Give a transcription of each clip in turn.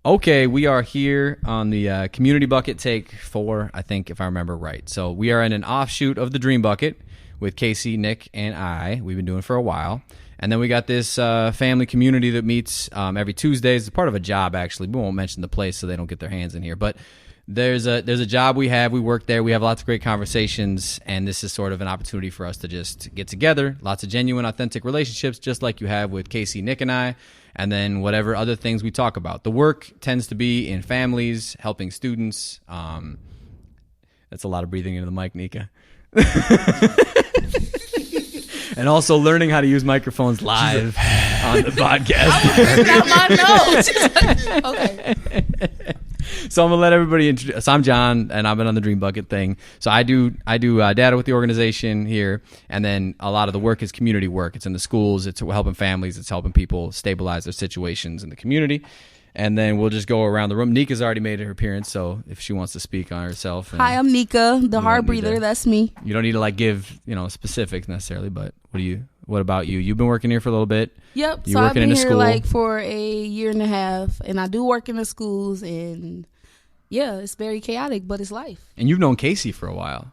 Okay, we are here on the Community Bucket take 4, I think, if I remember right. So we are in an offshoot of the Dream Bucket with Casey, Nick, and I. We've been doing it for a while. And then we got this family community that meets every Tuesday. It's part of a job, actually. We won't mention the place so they don't get their hands in here. But there's a job we have. We work there. We have lots of great conversations. And this is sort of an opportunity for us to just get together. Lots of genuine, authentic relationships, just like you have with Casey, Nick, and I. And then whatever other things we talk about. The work tends to be in families, helping students. That's a lot of breathing into the mic, Neka. And also learning how to use microphones live on the podcast. I was out my notes. Okay. So I'm gonna let everybody introduce. So I'm John, and I've been on the Dream Bucket thing. So I do data with the organization here, and then a lot of the work is community work. It's in the schools. It's helping families. It's helping people stabilize their situations in the community. And then we'll just go around the room. Nika's already made her appearance, so if she wants to speak on herself. Hi, I'm Neka, the hard breather. That's me. You don't need to give specifics necessarily, but what about you? You've been working here for a little bit. Yep. You're so I've working been in a here school. for a year and a half, and I do work in the schools, and yeah, it's very chaotic, but it's life. And you've known Casey for a while.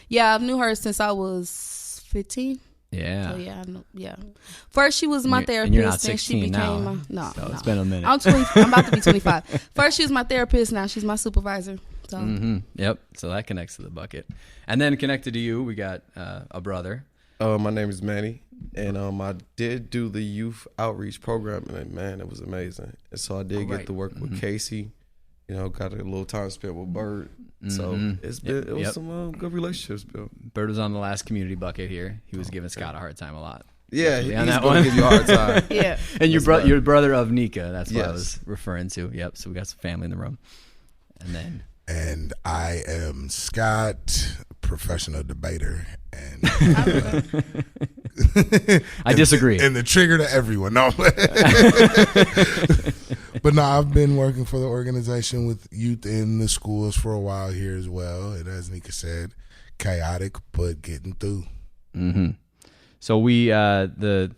Yeah, I've knew her since I was 15. Yeah. So yeah, yeah. First, she was my therapist, and you're not 16 she became now. no. It's been a minute. I'm about to be 25. First, she was my therapist. Now she's my supervisor. So. Mm-hmm. Yep. So that connects to the bucket, and then connected to you, we got a brother. My name is Manny, and I did do the youth outreach program, and man, it was amazing. And so I did get to work with Casey. Got a little time spent with Bird. So it was some good relationships built. Bird was on the last Community Bucket here. He was giving Scott a hard time a lot. Yeah, he's going to give you a hard time. Yeah. And your brother of Neka. That's what I was referring to. Yep. So we got some family in the room. And I am Scott, professional debater, and I disagree. And the trigger to everyone. No, but no, I've been working for the organization with youth in the schools for a while here as well. And as Neka said, chaotic but getting through. Mm-hmm. So we the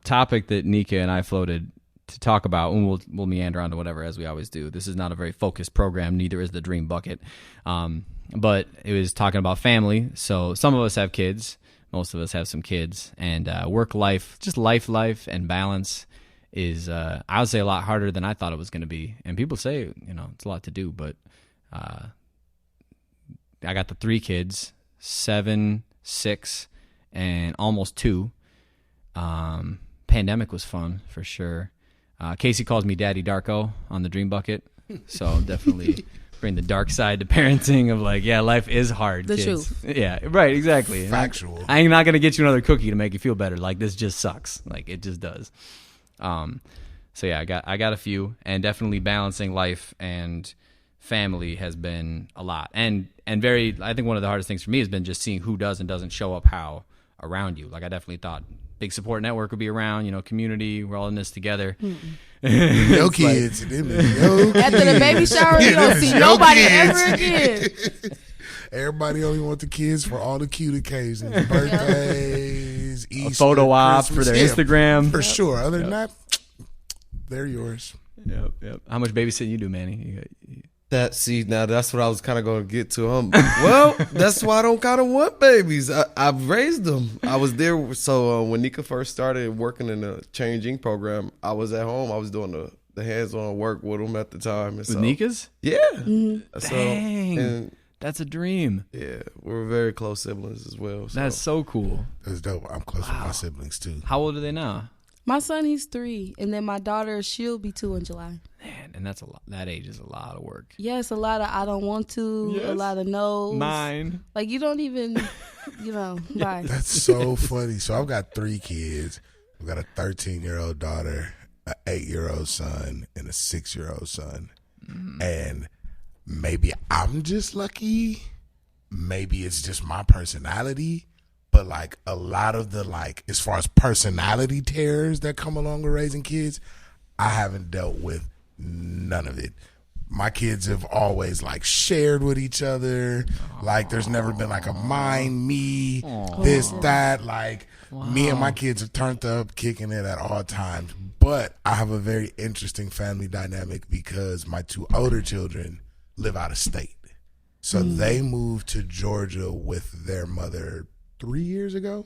topic that Neka and I floated to talk about, and we'll meander onto whatever as we always do. This is not a very focused program. Neither is the Dream Bucket. But it was talking about family. So some of us have kids. Most of us have some kids. And work life, just life and balance is, I would say, a lot harder than I thought it was going to be. And people say, it's a lot to do. But I got the 3 kids, 7, 6, and almost 2. Pandemic was fun, for sure. Casey calls me Daddy Darko on the Dream Bucket. So definitely bring the dark side to parenting of life is hard. The kids. truth. Yeah, right, exactly. Factual. I'm not going to get you another cookie to make you feel better. This just sucks. It just does. So yeah, I got a few, and definitely balancing life and family has been a lot. And very, I think one of the hardest things for me has been just seeing who does and doesn't show up how around you. I definitely thought big support network would be around, community, we're all in this together. No kids. After the baby shower, you don't see nobody ever again. Everybody only want the kids for all the cute occasions, birthdays, Easter, a photo op Christmas. for their Instagram. For sure. Other than that, they're yours. Yep. How much babysitting you do, Manny? Now that's what I was kind of going to get to. Well, that's why I don't kind of want babies. I've raised them. I was there. So when Neka first started working in the changing program, I was at home. I was doing the hands-on work with them at the time. With Neka's? Yeah. Mm-hmm. Dang. That's a dream. Yeah. We're very close siblings as well. So. That's so cool. That's dope. I'm close with my siblings too. How old are they now? My son, he's 3, and then my daughter, she'll be 2 in July. Man, and that's a lot. That age is a lot of work. Yeah, it's a lot of I don't want to, a lot of no's. Mine. You don't even, right. That's so funny. So I've got 3 kids. I've got a 13-year-old daughter, an 8-year-old son, and a 6-year-old son. And maybe I'm just lucky. Maybe it's just my personality. But a lot of the as far as personality tears that come along with raising kids, I haven't dealt with none of it. My kids have always like shared with each other. Like there's never been like a mind me, this, that. Like me and my kids have turned up kicking it at all times. But I have a very interesting family dynamic because my 2 older children live out of state. So they moved to Georgia with their mother 3 years ago.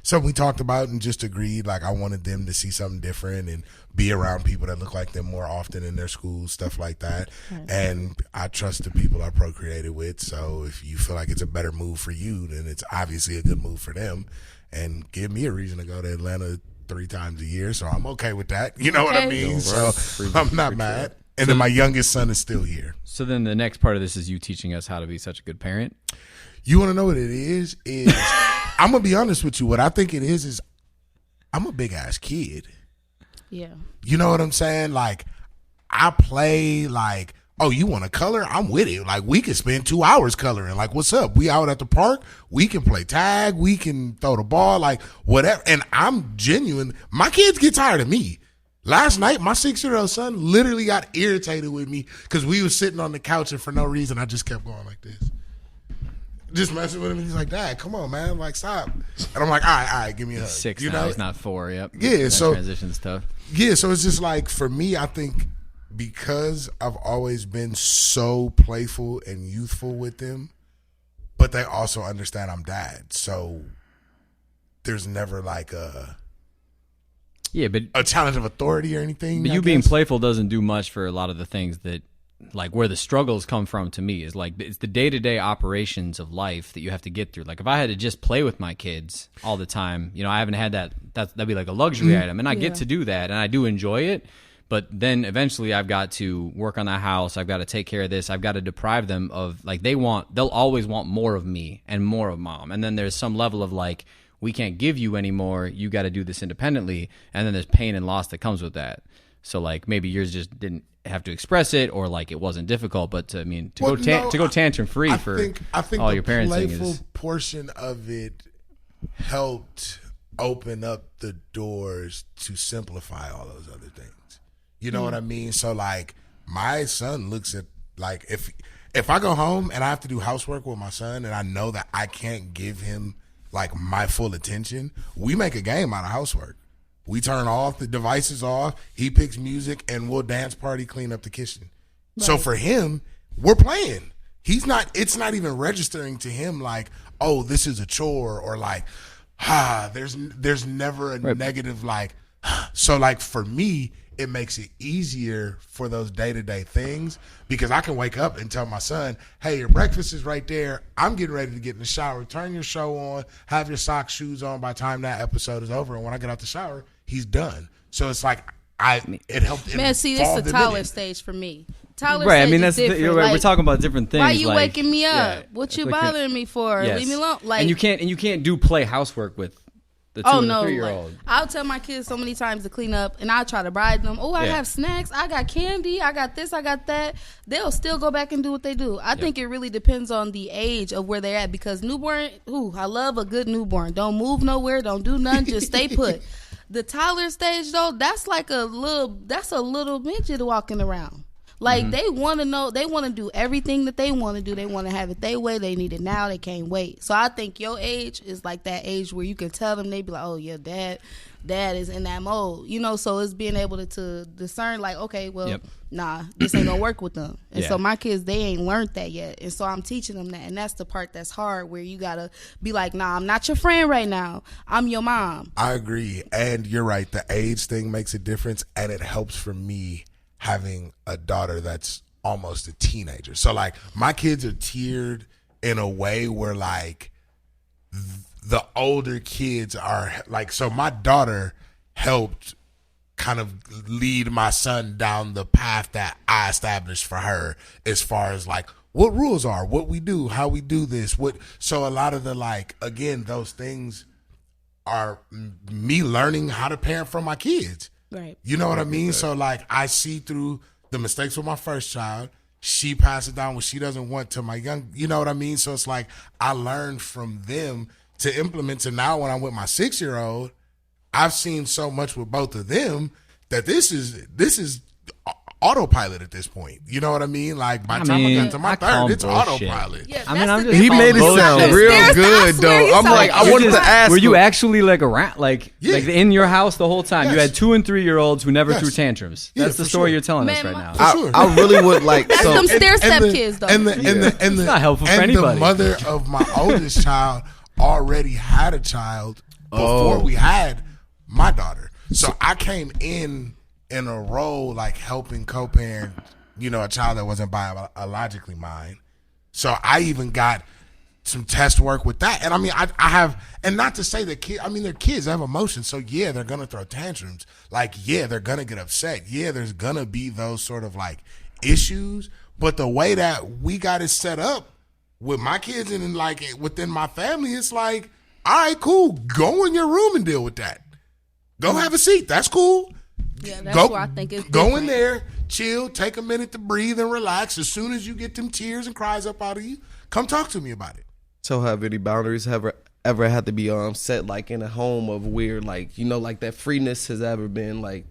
So we talked about and just agreed, like I wanted them to see something different and be around people that look like them more often in their schools, stuff like that. And I trust the people I procreated with. So if you feel like it's a better move for you, then it's obviously a good move for them. And give me a reason to go to Atlanta 3 times a year. So I'm okay with that. You know what I mean? So I'm not mad. And then my youngest son is still here. So then the next part of this is you teaching us how to be such a good parent. You want to know what it is? I'm going to be honest with you. What I think it is I'm a big ass kid. Yeah. You know what I'm saying? Like, I play like, oh, you want to color? I'm with it. Like, we can spend 2 hours coloring. Like, what's up? We out at the park. We can play tag. We can throw the ball, like, whatever. And I'm genuine. My kids get tired of me. Last night, my 6-year-old son literally got irritated with me because we was sitting on the couch and for no reason, I just kept going like this. Just messing with him. He's like, Dad, come on, man. Like, stop. And I'm like, all right, give me a hug. 6 you now, know? he's not 4, yep. Yeah, that so. transition's tough. Yeah, so it's just like, for me, I think because I've always been so playful and youthful with them, but they also understand I'm dad. So there's never like a challenge of authority or anything. But you being playful doesn't do much for a lot of the things that, like, where the struggles come from to me is like it's the day-to-day operations of life that you have to get through. Like if I had to just play with my kids all the time, you know, I haven't had that'd be like a luxury item, and I get to do that and I do enjoy it. But then eventually I've got to work on the house. I've got to take care of this. I've got to deprive them of, like, they'll always want more of me and more of mom. And then there's some level of like, we can't give you any more. You got to do this independently. And then there's pain and loss that comes with that. So like maybe yours just didn't have to express it, or like it wasn't difficult. But to go tantrum free I think all the your parenting playful is portion of it helped open up the doors to simplify all those other things. You know what I mean? So like my son looks at, like, if I go home and I have to do housework with my son and I know that I can't give him like my full attention, we make a game out of housework. We turn off the devices off. He picks music and we'll dance party, clean up the kitchen. Right. So for him, we're playing. It's not even registering to him like, oh, this is a chore, or like, there's never a negative like, so like for me, it makes it easier for those day-to-day things because I can wake up and tell my son, hey, your breakfast is right there. I'm getting ready to get in the shower. Turn your show on, have your socks, shoes on by the time that episode is over. And when I get out the shower, he's done. So it's like, it helped. Man, see, this is the Tyler stage for me. Tyler right, stage I mean, is different. You're right. We're talking about different things. Why you like, waking me up? Yeah, what you bothering me for? Yes. Leave me alone. Like, and you can't do play housework with the 2 and the 3-year-old. Like, I'll tell my kids so many times to clean up, and I'll try to bribe them. Oh, I have snacks. I got candy. I got this. I got that. They'll still go back and do what they do. I think it really depends on the age of where they're at, because newborn, I love a good newborn. Don't move nowhere. Don't do nothing. Just stay put. The toddler stage, though, that's like a little midget walking around. Like, they want to know, they want to do everything that they want to do. They want to have it their way. They need it now. They can't wait. So I think your age is like that age where you can tell them, they be like, oh, yeah, dad is in that mode. You know, so it's being able to discern, like, okay, well, nah, this ain't going to work with them. And so my kids, they ain't learned that yet. And so I'm teaching them that. And that's the part that's hard, where you got to be like, nah, I'm not your friend right now. I'm your mom. I agree. And you're right. The age thing makes a difference. And it helps for me having a daughter that's almost a teenager. So like my kids are tiered in a way where like the older kids are like, so my daughter helped kind of lead my son down the path that I established for her, as far as like what rules are, what we do, how we do this, so a lot of the, like, again, those things are me learning how to parent from my kids. Right. You know what I mean? So like I see through the mistakes with my first child. She passes down what she doesn't want to my young, you know what I mean? So it's like I learned from them to implement. To now when I'm with my 6-year-old, I've seen so much with both of them that this is autopilot at this point. You know what I mean? Like by the time I got to my third, it's autopilot. Yeah, I mean, I'm that's the just He thing. made it bullshit. sound Stairs, real I good swear though. you I'm sound like, like I wanted to ask. Were you actually like around, like in your house the whole time? You Yes. had 2 and 3-year-olds who never Yes. threw tantrums. Yeah, That's the for story sure. you're telling us Man, right now. my- Sure. I really would like. That's So them stair step the, kids, though. And the not helpful for and anybody. the mother of my oldest child already had a child before we had my daughter. So I came in a role like helping co-parent, a child that wasn't biologically mine. So I even got some test work with that. And I mean, I have, and not to say that they're kids, they have emotions. So yeah, they're going to throw tantrums. Like, yeah, they're going to get upset. Yeah, there's going to be those sort of like issues. But the way that we got it set up with my kids and like within my family, it's like, all right, cool. Go in your room and deal with that. Go have a seat. That's cool. Yeah, that's where I think it's go in different. there, chill, take a minute to breathe and relax. As soon as you get them tears and cries up out of you, come talk to me about it. So have any boundaries ever had to be set like in a home of where like like that freeness has ever been like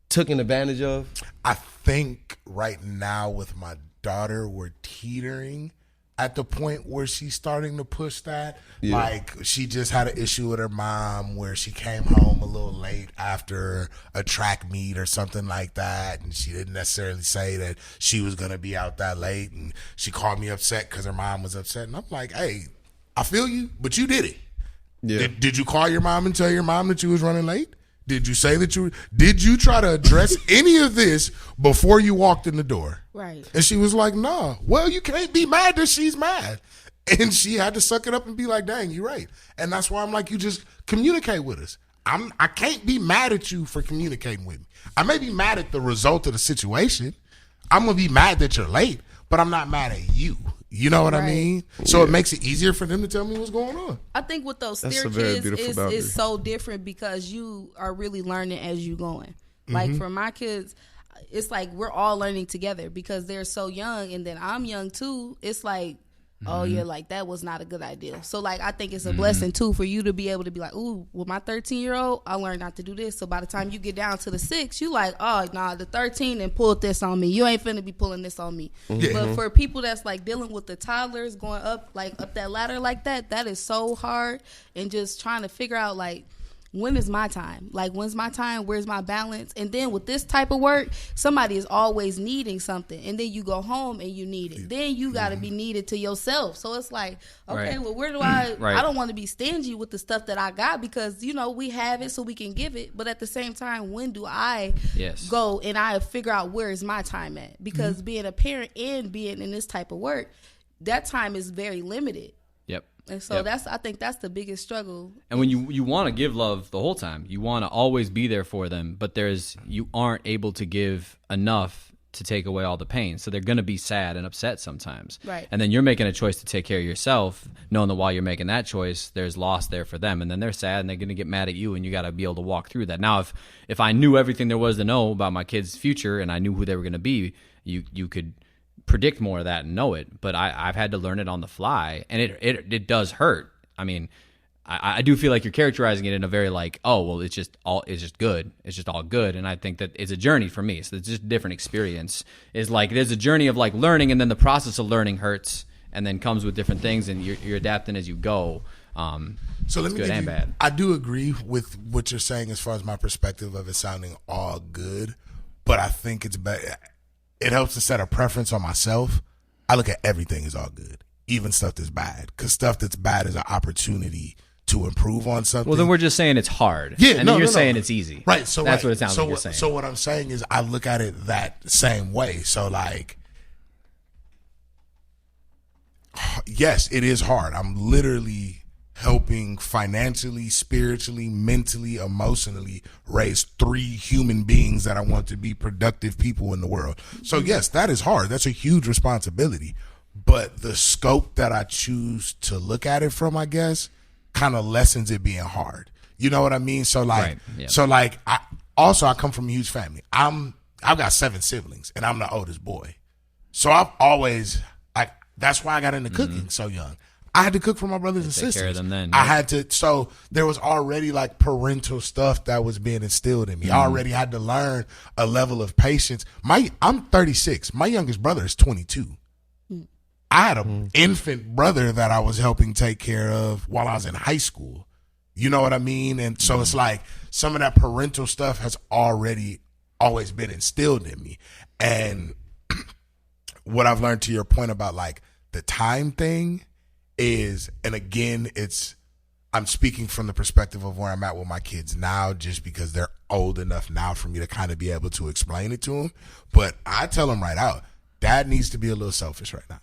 taken advantage of? I think right now with my daughter, we're teetering at the point where she's starting to push that. Yeah. Like she just had an issue with her mom where she came home a little late after a track meet or something like that. And she didn't necessarily say that she was going to be out that late. And she called me upset because her mom was upset. And I'm like, hey, I feel you, but you did it. Yeah. Did you call your mom and tell your mom that you was running late? Did you say that did you try to address any of this before you walked in the door? Right. And she was like, nah. Well, you can't be mad that she's mad. And she had to suck it up and be like, dang, you're right. And that's why I'm like, you just communicate with us. I can't be mad at you for communicating with me. I may be mad at the result of the situation. I'm going to be mad that you're late, but I'm not mad at you. You know what I Right. mean? So it makes it easier for them to tell me what's going on. I think with those That's stair a very kids beautiful boundary. is so different because you are really learning as you going. Like for my kids, it's like we're all learning together because they're so young, and then I'm young too. It's like, oh yeah, like that was not a good idea. So like I think it's a blessing too for you to be able to be like, ooh, with my 13-year-old, I learned not to do this. So by the time you get down to the 6, you like, oh nah, the 13 and pulled this on me. You ain't finna be pulling this on me. But for people that's like dealing with the toddlers going up that ladder like that is so hard, and just trying to figure out like, when is my time? Like, when's my time? Where's my balance? And then with this type of work, somebody is always needing something. And then you go home and you need it. Then you got to be needed to yourself. So it's like, okay, Right. well, where do I Right. I don't want to be stingy with the stuff that I got because, we have it so we can give it. But at the same time, when do I Yes. go and I figure out where is my time at? Because being a parent and being in this type of work, that time is very limited. Yep. And so I think that's the biggest struggle. And when you want to give love the whole time, you want to always be there for them, but you aren't able to give enough to take away all the pain. So they're going to be sad and upset sometimes. Right. And then you're making a choice to take care of yourself, knowing that while you're making that choice, there's loss there for them. And then they're sad and they're going to get mad at you, and you got to be able to walk through that. Now, if I knew everything there was to know about my kids' future and I knew who they were going to be, you could predict more of that and know it, but I've had to learn it on the fly, and it does hurt. I mean, I do feel like you're characterizing it in a very like, oh well, it's just good, it's just all good, and I think that it's a journey for me. So it's just a different experience. Is like there's a journey of like learning, and then the process of learning hurts, and then comes with different things, and you're adapting as you go. So let me good give and you, bad. I do agree with what you're saying as far as my perspective of it sounding all good, but I think it's better. It helps to set a preference on myself. I look at everything as all good, even stuff that's bad, because stuff that's bad is an opportunity to improve on something. Well, then we're just saying it's hard. Yeah, and then you're saying it's easy. Right. So that's what it sounds like you're saying. So what I'm saying is I look at it that same way. So like, yes, it is hard. I'm literally helping financially, spiritually, mentally, emotionally raise 3 human beings that I want to be productive people in the world. So yes, that is hard. That's a huge responsibility. But the scope that I choose to look at it from, I guess, kind of lessens it being hard. You know what I mean? So like, Right, yeah. I come from a huge family. I've got 7 siblings and I'm the oldest boy. So I've always that's why I got into cooking so young. I had to cook for my brothers and Take sisters. care of them then, I yeah. had to. So there was already like parental stuff that was being instilled in me. I already had to learn a level of patience. I'm 36. My youngest brother is 22. I had an infant brother that I was helping take care of while I was in high school. You know what I mean? And so it's like some of that parental stuff has already always been instilled in me. And what I've learned, to your point about like the time thing, is, and again, I'm speaking from the perspective of where I'm at with my kids now, just because they're old enough now for me to kind of be able to explain it to them. But I tell them right out, Dad needs to be a little selfish right now.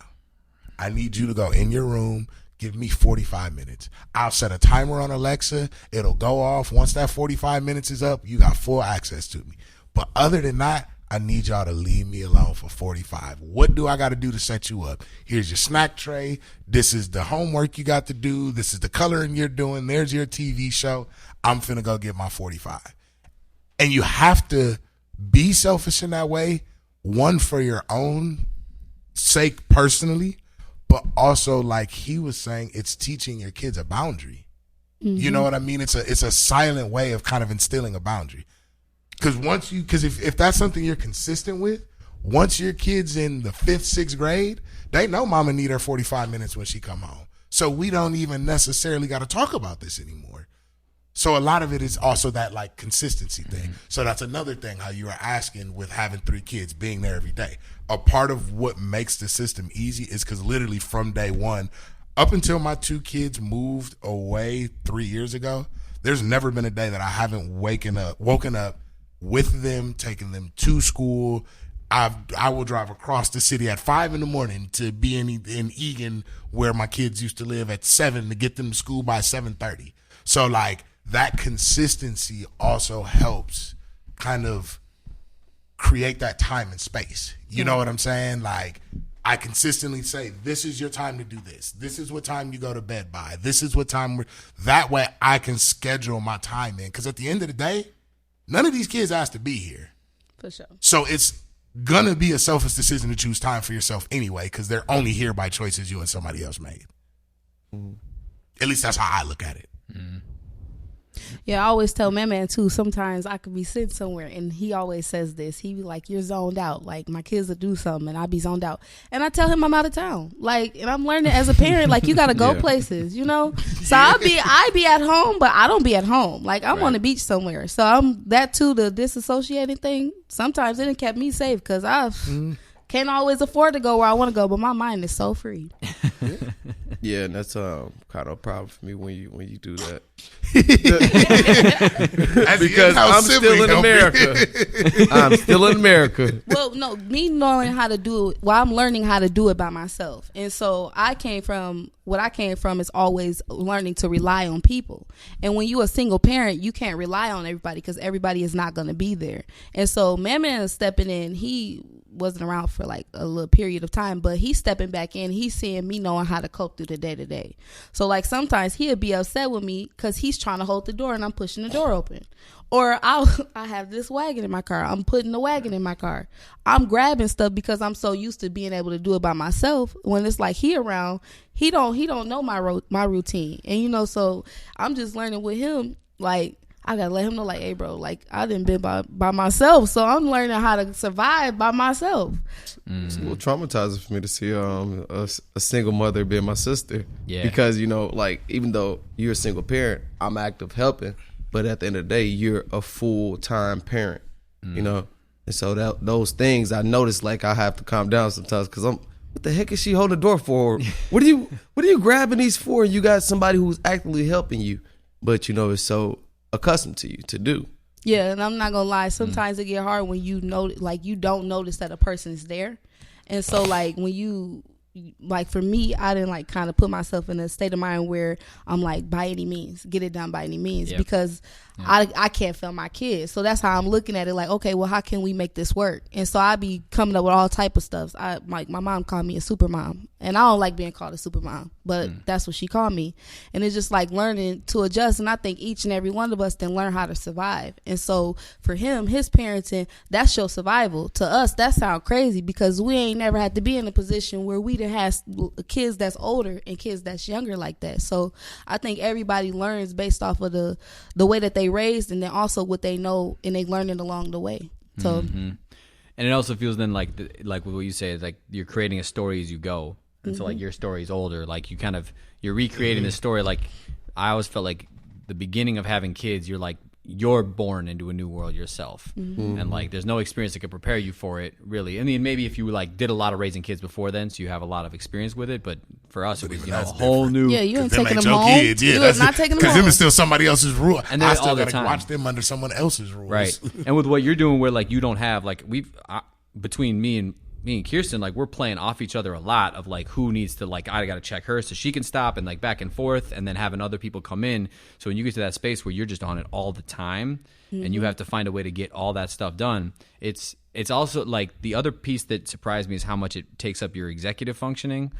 I need you to go in your room, give me 45 minutes. I'll set a timer on Alexa. It'll go off. Once that 45 minutes is up, you got full access to me. But other than that, I need y'all to leave me alone for 45. What do I got to do to set you up? Here's your snack tray. This is the homework you got to do. This is the coloring you're doing. There's your TV show. I'm finna go get my 45. And you have to be selfish in that way, one, for your own sake personally, but also, like he was saying, it's teaching your kids a boundary. You know what I mean? It's a silent way of kind of instilling a boundary. Because if that's something you're consistent with, once your kid's in the 5th, 6th grade, they know mama need her 45 minutes when she come home. So we don't even necessarily got to talk about this anymore. So a lot of it is also that like consistency thing. So that's another thing, how you were asking with having 3 kids, being there every day. A part of what makes the system easy is because literally from day one, up until my 2 kids moved away 3 years ago, there's never been a day that I haven't woken up with them, taking them to school. I will drive across the city at 5 a.m. to be in Egan, where my kids used to live, at 7 to get them to school by 7:30. So like that consistency also helps kind of create that time and space. You know what I'm saying? Like I consistently say, this is your time to do this. This is what time you go to bed by. This is what time that way I can schedule my time in. Because at the end of the day, none of these kids asked to be here. For sure. So it's going to be a selfish decision to choose time for yourself anyway, because they're only here by choices you and somebody else made. At least that's how I look at it. Yeah, I always tell my man too, sometimes I could be sitting somewhere and he always says this. He be like, you're zoned out. Like my kids will do something and I be zoned out. And I tell him I'm out of town. Like, and I'm learning as a parent, like you got to go places, you know? So I be at home, but I don't be at home. Like I'm on the beach somewhere. So I'm that too, the disassociating thing. Sometimes it done kept me safe because can't always afford to go where I want to go, but my mind is so free. Yeah, and that's kind of a problem for me when you do that. Because I'm still in America. I'm still in America. Well, no, me knowing how to do it, I'm learning how to do it by myself. And so what I came from is always learning to rely on people. And when you're a single parent, you can't rely on everybody because everybody is not going to be there. And so man is stepping in. He wasn't around for like a little period of time, but he's stepping back in. He's seeing me knowing how to cope through the day to day. So like sometimes he'll be upset with me because he's trying to hold the door and I'm pushing the door open. Or I have this wagon in my car. I'm putting the wagon in my car. I'm grabbing stuff because I'm so used to being able to do it by myself. When it's like he around, he don't know my routine. And you know, so I'm just learning with him. Like I gotta let him know, like, hey, bro, like I done been by myself, so I'm learning how to survive by myself. It's a little traumatizing for me to see a single mother being my sister. Yeah. Because you know, like even though you're a single parent, I'm active helping. But at the end of the day, you're a full-time parent, you know? And so those things, I notice, like, I have to calm down sometimes because what the heck is she holding the door for? What are you grabbing these for? And you got somebody who's actively helping you, but, you know, it's so accustomed to you to do. Yeah, and I'm not going to lie. Sometimes it get hard when you don't notice that a person is there. And so, like, when you... Like for me, I didn't like kind of put myself in a state of mind where I'm like, by any means, get it done by any means, because I can't fail my kids. So that's how I'm looking at it. Like, okay, well, how can we make this work? And so I be coming up with all type of stuff. My mom called me a super mom, And I don't like being called a super mom, but that's what she called me. And it's just like learning to adjust. And I think each and every one of us then learn how to survive. And so for him, his parenting, that's your survival. To us, that sounds crazy because we ain't never had to be in a position where we done have kids that's older and kids that's younger like that. So I think everybody learns based off of the way that they raised, and then also what they know and they learn it along the way. So, and it also feels then like what you say is like you're creating a story as you go, and so like your story is older, like you're recreating the story. Like I always felt like the beginning of having kids, you're born into a new world yourself, and like there's no experience that could prepare you for it really. I mean, maybe if you like did a lot of raising kids before then, so you have a lot of experience with it, but for us it was a whole new. Yeah, you ain't taking them your home. Kids. Yeah, you was not taking them home because them is still somebody else's rule, and I still all the gotta time watch them under someone else's rules. Right. And with what you're doing, where like you don't have like between me and Kirsten, like we're playing off each other a lot of like who needs to, like I got to check her so she can stop, and like back and forth, and then having other people come in. So when you get to that space where you're just on it all the time and you have to find a way to get all that stuff done, it's also like the other piece that surprised me is how much it takes up your executive functioning,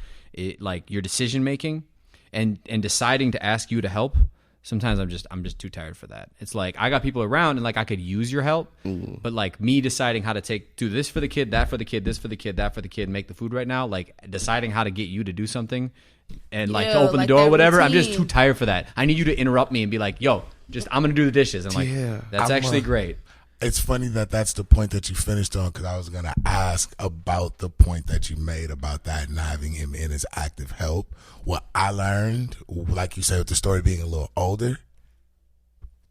like your decision making and deciding to ask you to help. Sometimes I'm just too tired for that. It's like I got people around and like I could use your help, but like me deciding how to do this for the kid, that for the kid, this for the kid, that for the kid, make the food right now, like deciding how to get you to do something and like to open the door or whatever. I'm just too tired for that. I need you to interrupt me and be like, yo, I'm going to do the dishes. I'm like, that's actually great. It's funny that's the point that you finished on, because I was going to ask about the point that you made about that and having him in as active help. What I learned, like you said, with the story being a little older,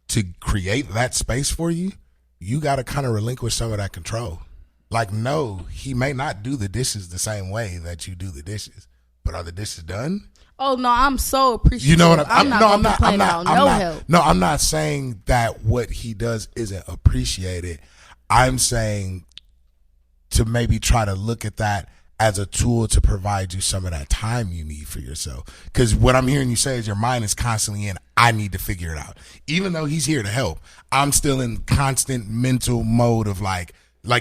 to create that space for you, you got to kind of relinquish some of that control. Like, no, he may not do the dishes the same way that you do the dishes, but are the dishes done? Oh no, I'm so appreciative. You know what I'm not help. No, I'm not saying that what he does isn't appreciated. I'm saying to maybe try to look at that as a tool to provide you some of that time you need for yourself. Because what I'm hearing you say is your mind is constantly in, I need to figure it out. Even though he's here to help, I'm still in constant mental mode of like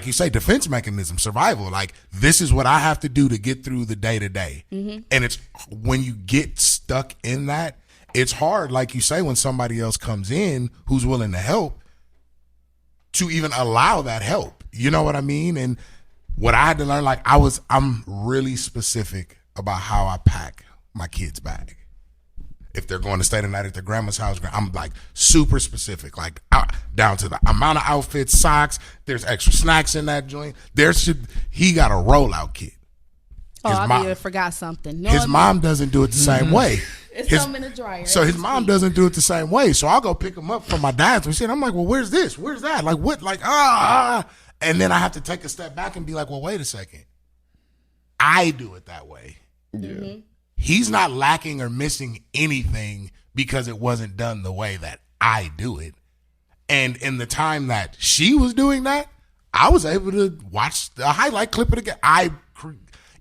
you say, defense mechanism, survival. Like, this is what I have to do to get through the day to day. And it's when you get stuck in that, it's hard, like you say, when somebody else comes in who's willing to help, to even allow that help. You know what I mean? And what I had to learn, like I'm really specific about how I pack my kids' bag. If they're going to stay the night at their grandma's house, I'm like super specific, like down to the amount of outfits, socks. There's extra snacks in that joint. He got a rollout kit. I forgot something. No, his mom doesn't do it the same way. It's something in the dryer. So his mom doesn't do it the same way. So I'll go pick him up from my dad's and shit. I'm like, well, where's this? Where's that? Like what? Like and then I have to take a step back and be like, well, wait a second. I do it that way. Yeah. He's not lacking or missing anything because it wasn't done the way that I do it. And in the time that she was doing that, I was able to watch a highlight clip of it again.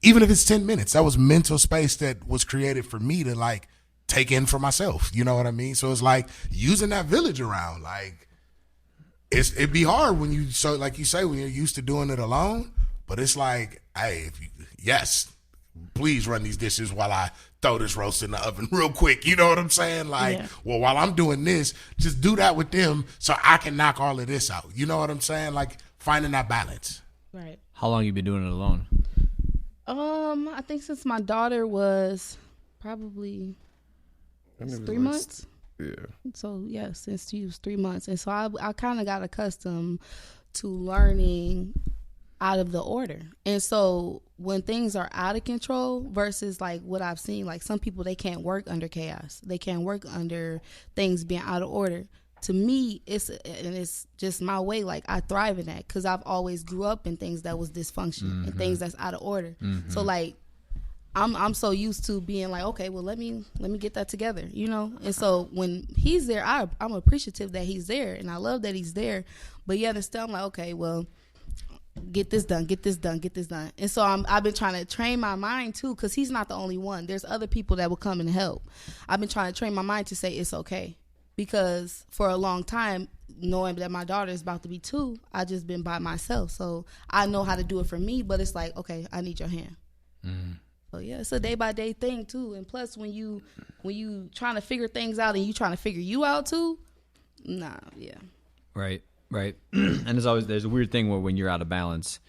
Even if it's 10 minutes, that was mental space that was created for me to like take in for myself. You know what I mean? So it's like using that village around. Like it'd be hard when like you say, when you're used to doing it alone. But it's like, hey, please run these dishes while I throw this roast in the oven real quick. You know what I'm saying? Like, well, while I'm doing this, just do that with them so I can knock all of this out. You know what I'm saying? Like finding that balance. Right. How long you been doing it alone? I think since my daughter was probably 3 months. Yeah. So yeah, since she was 3 months. And so I kind of got accustomed to learning out of the order. And so when things are out of control versus like what I've seen, like some people, they can't work under chaos. They can't work under things being out of order. To me, it's just my way. Like I thrive in that because I've always grew up in things that was dysfunction and things that's out of order. So like I'm so used to being like, okay, well let me get that together, you know. And so when he's there, I'm appreciative that he's there, and I love that he's there. But yet and still, I'm like, okay, well, get this done. And so I've been trying to train my mind too, because he's not the only one. There's other people that will come and help. I've been trying to train my mind to say it's okay. Because for a long time, knowing that my daughter is about to be 2, I just been by myself. So I know how to do it for me, but it's like, okay, I need your hand. So yeah, it's a day by day thing too. And plus, when you trying to figure things out and you trying to figure you out too, nah, yeah. Right. And there's a weird thing where when you're out of balance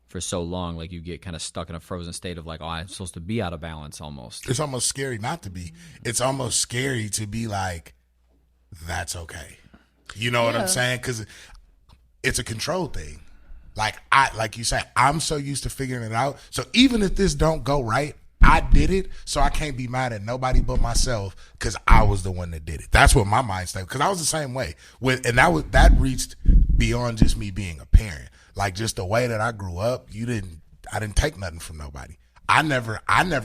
for so long, like you get kind of stuck in a frozen state of like, oh, I'm supposed to be out of balance almost. It's almost scary not to be. It's almost scary to be like, that's okay. You know what I'm saying? Because it's a control thing. Like you say, I'm so used to figuring it out. So even if this don't go right, I did it, so I can't be mad at nobody but myself because I was the one that did it. That's what my mind state. Because I was the same way. That reached beyond just me being a parent. Like just the way that I grew up, I didn't take nothing from nobody. I never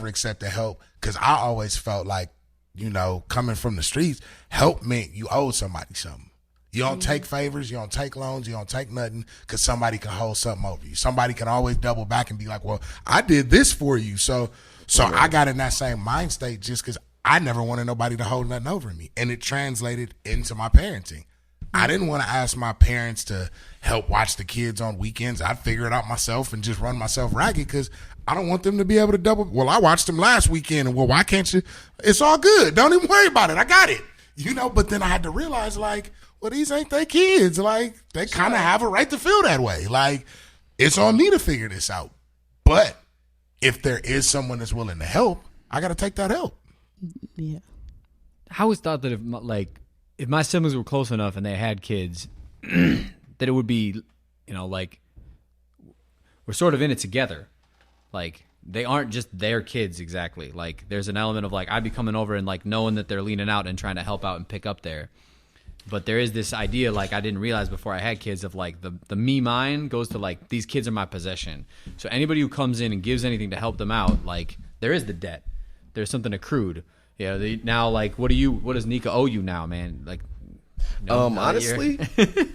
accepted help because I always felt like, coming from the streets, help meant you owed somebody something. You don't take favors, you don't take loans, you don't take nothing because somebody can hold something over you. Somebody can always double back and be like, well, I did this for you. So I got in that same mind state just because I never wanted nobody to hold nothing over me. And it translated into my parenting. I didn't want to ask my parents to help watch the kids on weekends. I'd figure it out myself and just run myself ragged because I don't want them to be able to double. Well, I watched them last weekend. And well, why can't you? It's all good. Don't even worry about it. I got it. But then I had to realize like, well, these ain't their kids. Like, they kind of have a right to feel that way. Like, it's on me to figure this out. But if there is someone that's willing to help, I got to take that help. Yeah. I always thought that if my siblings were close enough and they had kids, that it would be, like, we're sort of in it together. Like, they aren't just their kids exactly. Like, there's an element of, like, I'd be coming over and, like, knowing that they're leaning out and trying to help out and pick up there. But there is this idea, like, I didn't realize before I had kids of, like, the me mind goes to, like, these kids are my possession. So anybody who comes in and gives anything to help them out, like, there is the debt. There's something accrued. Yeah. Now, like, what does Neka owe you now, man? Like, honestly,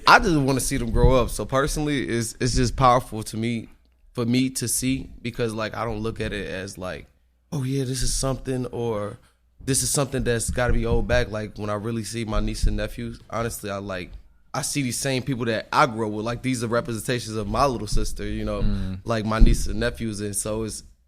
I just want to see them grow up. So personally, it's just powerful to me, for me to see, because, like, I don't look at it as, like, oh, yeah, this is something, or this is something that's got to be owed back. Like, when I really see my niece and nephews, honestly, I see these same people that I grew up with. Like, these are representations of my little sister, like my niece and nephews. And so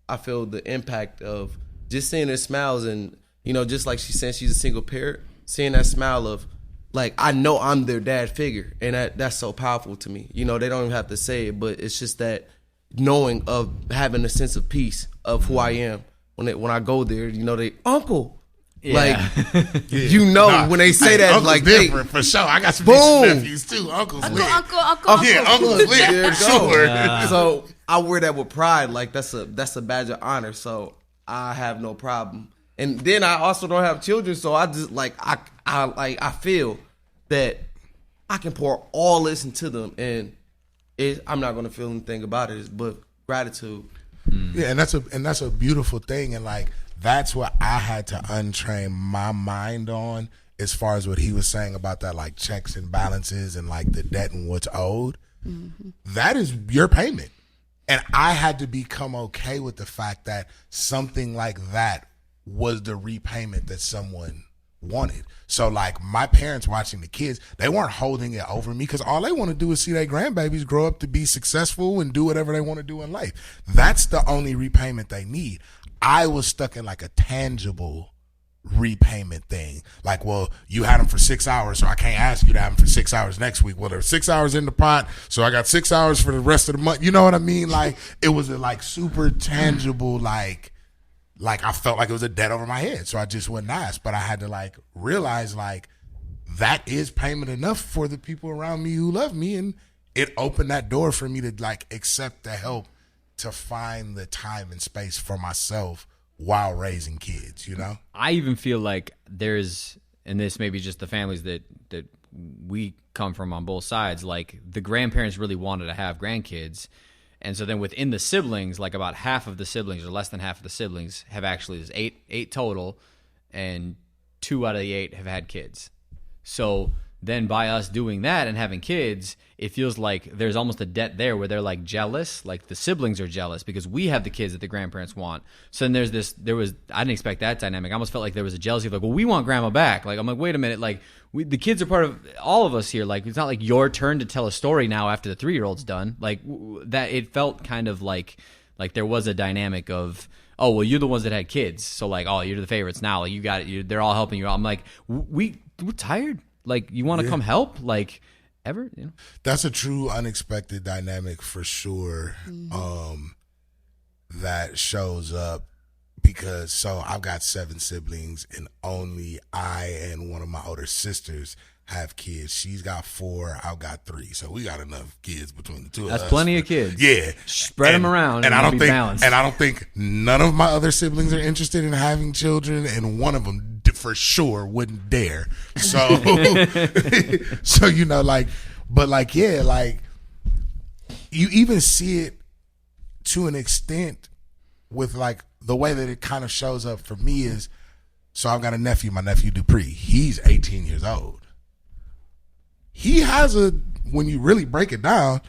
I feel the impact of just seeing their smiles and, just like she said, she's a single parent, seeing that smile of, like, I know I'm their dad figure. And that's so powerful to me. They don't even have to say it, but it's just that knowing of having a sense of peace of who I am. When I go there, they, uncle. Yeah. Like, when they say that, Uncle's like, different for sure. I got some nephews too. Uncle's lit. Uncle. Yeah, Uncle's lit. There it Sure. goes. So I wear that with pride. Like, that's a badge of honor. So I have no problem. And then I also don't have children, so I just like I feel that I can pour all this into them, and I'm not gonna feel anything about it but gratitude. Yeah, and that's a beautiful thing, and like that's what I had to untrain my mind on, as far as what he was saying about that, like checks and balances and like the debt and what's owed. Mm-hmm. That is your payment, and I had to become okay with the fact that something like that was the repayment that someone wanted. So like my parents watching the kids, they weren't holding it over me because all they want to do is see their grandbabies grow up to be successful and do whatever they want to do in life. That's the only repayment they need. I was stuck in like a tangible repayment thing. Like, well, you had them for 6 hours, so I can't ask you to have them for 6 hours next week. Well, there's 6 hours in the pot, so I got 6 hours for the rest of the month. You know what I mean? Like, it was a like super tangible, like I felt like it was a debt over my head. So I just wouldn't ask. But I had to like realize like that is payment enough for the people around me who love me. And it opened that door for me to like accept the help to find the time and space for myself while raising kids, I even feel like there's, and this may be just the families that we come from on both sides, like the grandparents really wanted to have grandkids. And so then within the siblings, like about half of the siblings or less than half of the siblings have actually, there's eight total, and 2 out of the 8 have had kids. So then by us doing that and having kids, it feels like there's almost a debt there where they're like jealous, like the siblings are jealous because we have the kids that the grandparents want. So then I didn't expect that dynamic. I almost felt like there was a jealousy of like, well, we want grandma back. Like, I'm like, wait a minute, like the kids are part of all of us here. Like, it's not like your turn to tell a story now after the 3-year-old's done. Like that, it felt kind of like there was a dynamic of oh, well, you're the ones that had kids, so like, oh, you're the favorites now. Like, you got it. They're all helping you out. I'm like, we're tired. Like, you want to come help? Like, ever? You know? That's a true unexpected dynamic for sure. That shows up because I've got 7 siblings, and only I and one of my older sisters have kids. She's got 4, I've got 3, so we got enough kids between the two of us. That's plenty of kids. Yeah, spread them around, and I don't balanced. And I don't think none of my other siblings are interested in having children, and one of them for sure wouldn't dare. So, so you know, like, but like, yeah, like you even see it to an extent with like the way that it kind of shows up for me is, so I've got a nephew, my nephew Dupree. He's 18 years old. He has when you really break it down,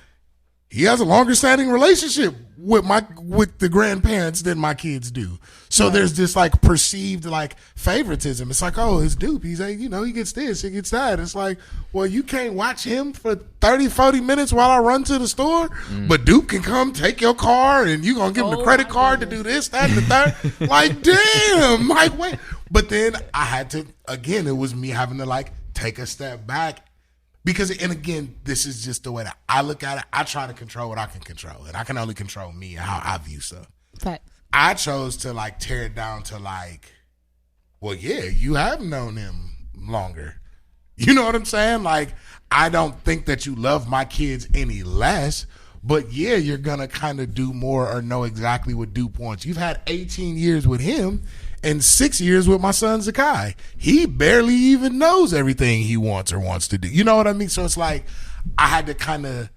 he has a longer standing relationship with the grandparents than my kids do. So there's this like perceived like favoritism. It's like, oh, it's Dupe. He's like, you know, he gets this, he gets that. It's like, well, you can't watch him for 30, 40 minutes while I run to the store, but Dupe can come take your car and you gonna give him the credit card to do this, that, and the third. Like, damn, like, wait. But then I had to, again, it was me having to like take a step back. Because, and again, this is just the way that I look at it. I try to control what I can control, and I can only control me and how I view stuff. Facts. I chose to like tear it down to like, well, yeah, you have known him longer. You know what I'm saying? Like, I don't think that you love my kids any less, but yeah, you're going to kind of do more or know exactly what Dupe wants. You've had 18 years with him and 6 years with my son Zakai. He barely even knows everything he wants or wants to do. You know what I mean? So it's like I had to kind of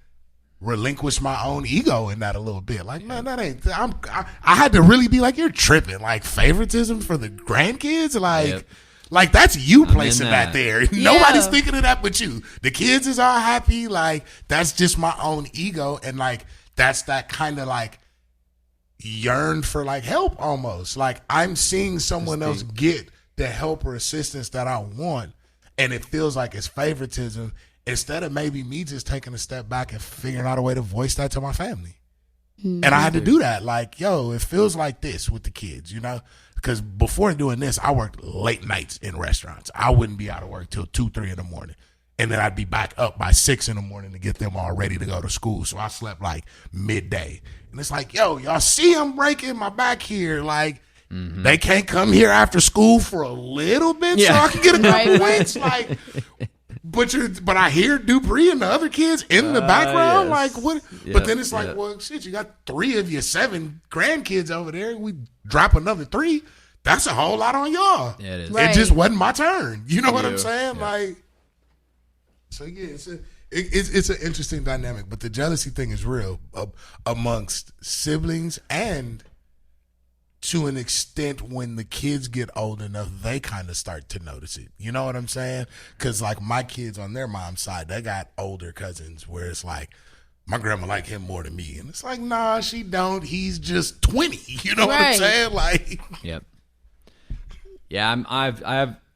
relinquish my own ego in that a little bit. Like, man, that ain't. I had to really be like, you're tripping. Like, favoritism for the grandkids, like. Like, that's you placing that there. Yeah. Nobody's thinking of that but you. The kids is all happy. Like, that's just my own ego. And, like, that's that kind of, like, yearn for, like, help almost. Like, I'm seeing someone else get the help or assistance that I want, and it feels like it's favoritism instead of maybe me just taking a step back and figuring out a way to voice that to my family. And I had to do that. Like, yo, it feels like this with the kids, you know? Because before doing this, I worked late nights in restaurants. I wouldn't be out of work till 2, 3 in the morning. And then I'd be back up by 6 in the morning to get them all ready to go to school. So I slept like midday. And it's like, yo, y'all see I'm breaking my back here. Like, they can't come here after school for a little bit so I can get a couple weeks. Like, but I hear Dupree and the other kids in the background. Yes. Like, what? But then it's like, well, shit, you got 3 of your 7 grandkids over there. We drop another 3. That's a whole lot on y'all. Yeah, it is. Right. It just wasn't my turn. You know what I'm Yeah. saying? Yeah. Like, so yeah, it's an interesting dynamic. But the jealousy thing is real amongst siblings, and to an extent, when the kids get old enough, they kind of start to notice it. You know what I'm saying? Because like my kids on their mom's side, they got older cousins where it's like, my grandma like him more than me, and it's like, nah, she don't. He's just 20. You know what I'm saying? Like, yep. Yeah,